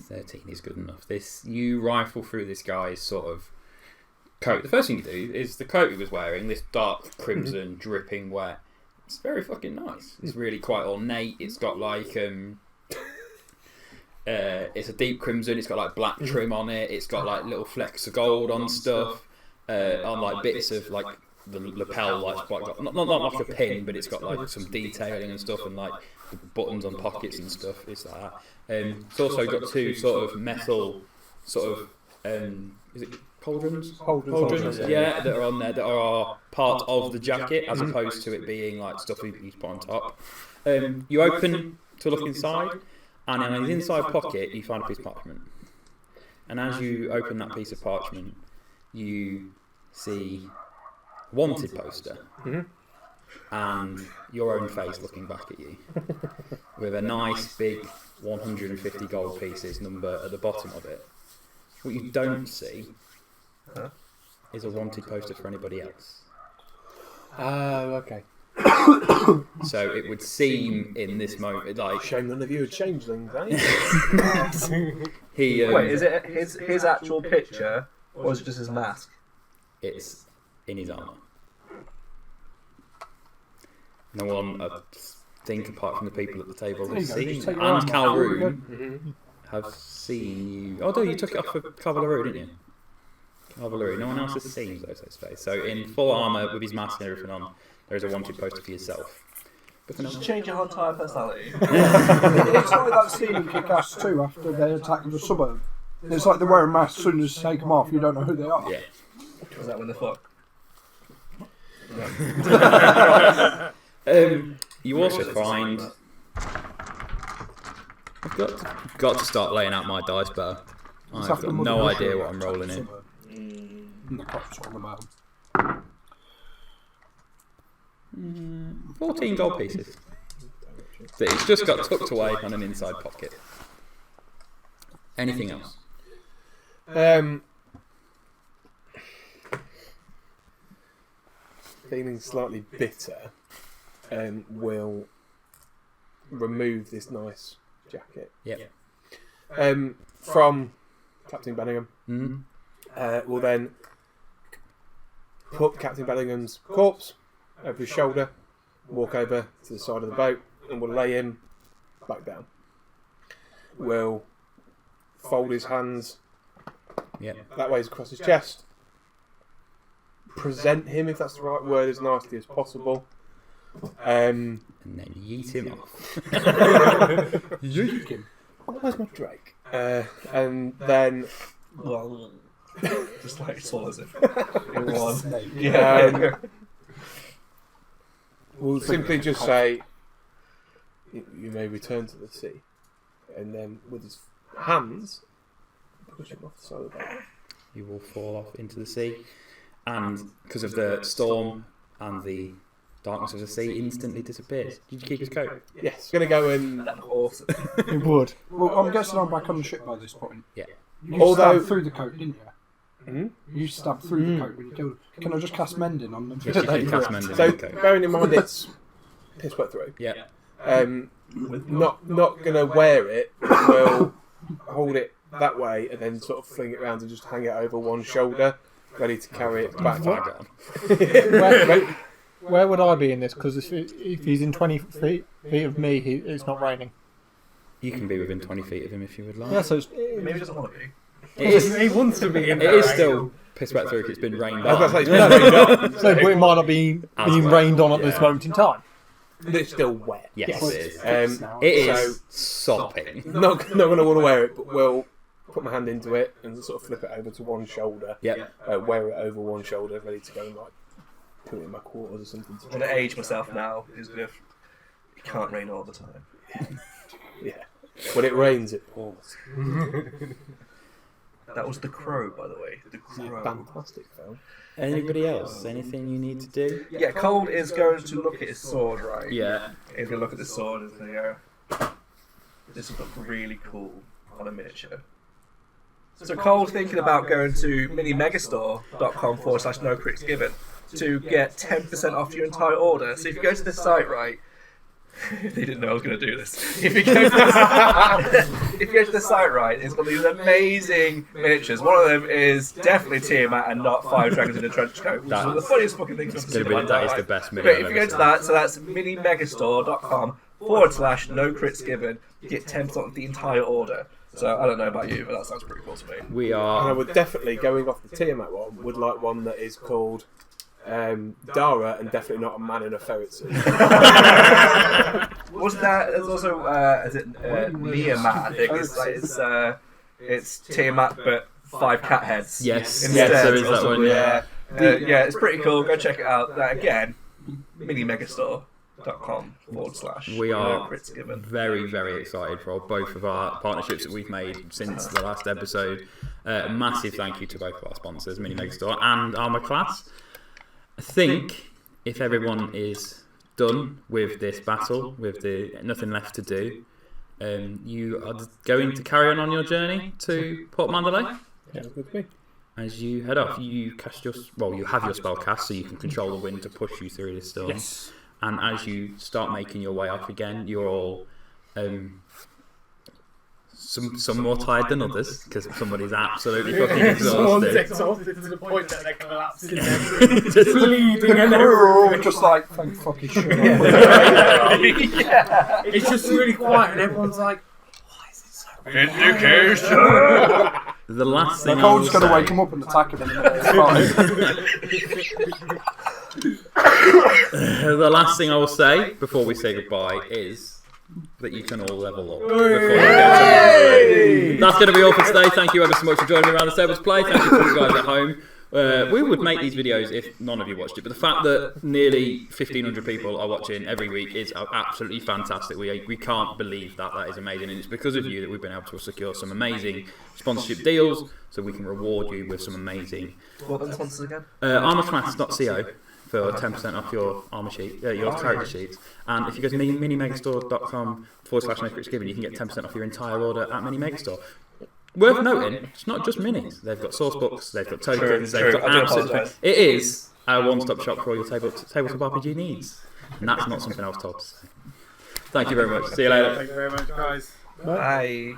13 is good enough. You rifle through this guy's sort of coat. The first thing you do is the coat he was wearing, this dark crimson, dripping wet. It's very fucking nice. It's really quite ornate. It's got like it's a deep crimson. It's got like black trim on it. It's got like little flecks of gold on stuff, on like bits of like the lapel. Like quite got not like a pin, but it's got like some detailing and stuff, and like the buttons on pockets and stuff. It's like that. It's also got 2 sort of metal, sort of is it cauldrons? Cauldrons, yeah, that are on there that are part of the jacket, as opposed to it being like stuff you put on top. You open to look inside. And in his inside pocket, you find a piece of parchment. And as you open that piece of parchment, you see a wanted poster. And your own face looking back at you. With a nice big 150 gold pieces number at the bottom of it. What you don't see is a wanted poster for anybody else. Oh, okay. So it would seem in this moment like Shame none of you had changelings, eh? Wait, is it his actual picture, or is it just his mask? It's in his armour. No one, I think, apart from the people at the table, has seen you. And Calroon have seen you. Oh, no, you took it off of Cavalier, didn't you? Cavalier. No one else has seen Zho-Zho's face. So in full armour with his mask and everything on, there is a wanted poster for yourself. But for Just change your whole entire personality. It's like that scene in Kick-Ass 2 after they attack the suburb. It's like they're wearing masks, as soon as you take them off, you don't know who they are. yeah. Was that when they fuck? You also find... I've got to start laying out my dice better. I've got no idea what I'm rolling in. And the cops on the mound. 14 gold pieces. That it's just got tucked away on an inside pocket. Anything else? Feeling slightly bitter, will remove this nice jacket. Yep. From Captain Bellingham. Mm-hmm. We'll then put Captain Bellingham's corpse over his shoulder, walk over to the side of the boat, and we'll lay him back down. We'll fold his hands that way across his chest, present him, if that's the right word, as nicely as possible. And then yeet him off. Yeet him. Where's my Drake? And then... Just like swallows it. We'll simply just say, you may return to the sea. And then with his hands, push him off the side of the boat. you will fall off into the sea. And because of the storm and the darkness of the sea, instantly disappears. Did you keep his coat? Yes. Going to go and... That's awesome. It would. Well, I'm guessing I'm back on the ship by this point. Yeah. You stabbed through the coat, didn't you? You stabbed through the coat when you killed him. Can I just cast mending on them? Yes, you can cast mending So, on the coat. bearing in mind it's piss wet through, Yeah. not going to wear it, we'll hold it that way and then sort of fling it round and just hang it over one shoulder, ready to carry it back. Where would I be in this? Because if he's in 20 feet of me, it's not raining. You can be within 20 feet of him if you would like. Yeah, so Maybe he doesn't want to be. He wants to be in It there. is still piss wet through if it's been rained I was on. going to say, it's been rained on. but it might not be being rained on at this Yeah. moment in time. But it's still wet. Yes, it is. It It is sopping. Not going to want to wear it, but we'll put my hand into it and sort of flip it over to one shoulder. Yep. Wear it over one shoulder, ready to go and like put it in my quarters or something. I'm going to age myself now. It can't rain all the time. Yeah. When it rains, it pours. That was The Crow, by the way. The Crow. Fantastic film. Anybody else? Anything you need to do? Yeah, Cauld is going to look at his sword, right? Yeah. He's going to look at the sword and say, this would look really cool on a miniature. So Cauld thinking about going to minimegastore.com/NoCritsGiven to get 10% off your entire order. So if you go to this site, right, they didn't know I was going to do this. If you go to the site, right, it's got these amazing miniatures. One of them is definitely Tiamat and not 5 dragons in a trench coat, which is one of the funniest fucking things I've seen in my That is life. the best But mini. if you go to that, so that's minimegastore.com/NoCritsGiven, you get 10% off the entire order. So I don't know about you, but that sounds pretty cool to me. We And I are. would definitely, going off the Tiamat one, would like one that is called Dara and definitely not a man in a ferret suit. Wasn't that? There's also is it Niamat? I think it's Tiamat but 5 cat heads. Yes. Instead, Yes, there is or that something, one. Yeah. yeah, it's pretty cool. Go check it out. Again, minimegastore.com/. We are NoCritsGiven. very, very excited for both of our partnerships that we've made since the last episode. Massive thank you to both of our sponsors, Mini Megastore and Armour Class. I think if everyone is done with this battle, with nothing left to do, you are going to carry on your journey to Port Mandalay. Yeah, good to me. As you head off, you cast you have your spell cast, so you can control the wind to push you through this storm. Yes. And as you start making your way up again, you're all some more tired than others because somebody's absolutely fucking Someone's exhausted. exhausted to the point that they're collapsing. Just Bleeding and We're all just like, thank fucking shit. it's just really quiet and everyone's like, why is it so the last thing Cauld's I going to will wake him up and attack him in a minute. the last thing I will say before we say goodbye is that you can all level up. Before we get to Mandalay. That's going to be all for today. Thank you ever so much for joining me around the tables play. Thank you to you guys at home. We would make these videos if none of you watched it, but the fact that nearly 1,500 people are watching every week is absolutely fantastic. We can't believe that. That is amazing, and it's because of you that we've been able to secure some amazing sponsorship deals, so we can reward you with some amazing What are the sponsors again? armourclass.co for 10% off your armour sheet, your character sheets. And if you go to minimegastore.com/NoCritsGiven, you can get 10% off your entire order at Mini Megastore. Worth noting, it's not just minis. They've got source books, they've got tokens, they've got I do absolute. apologise. It is a one-stop shop for all your tabletop RPG needs, and that's not something I was told to say. Thank you very much. See you later. Thank you very much, guys. Bye.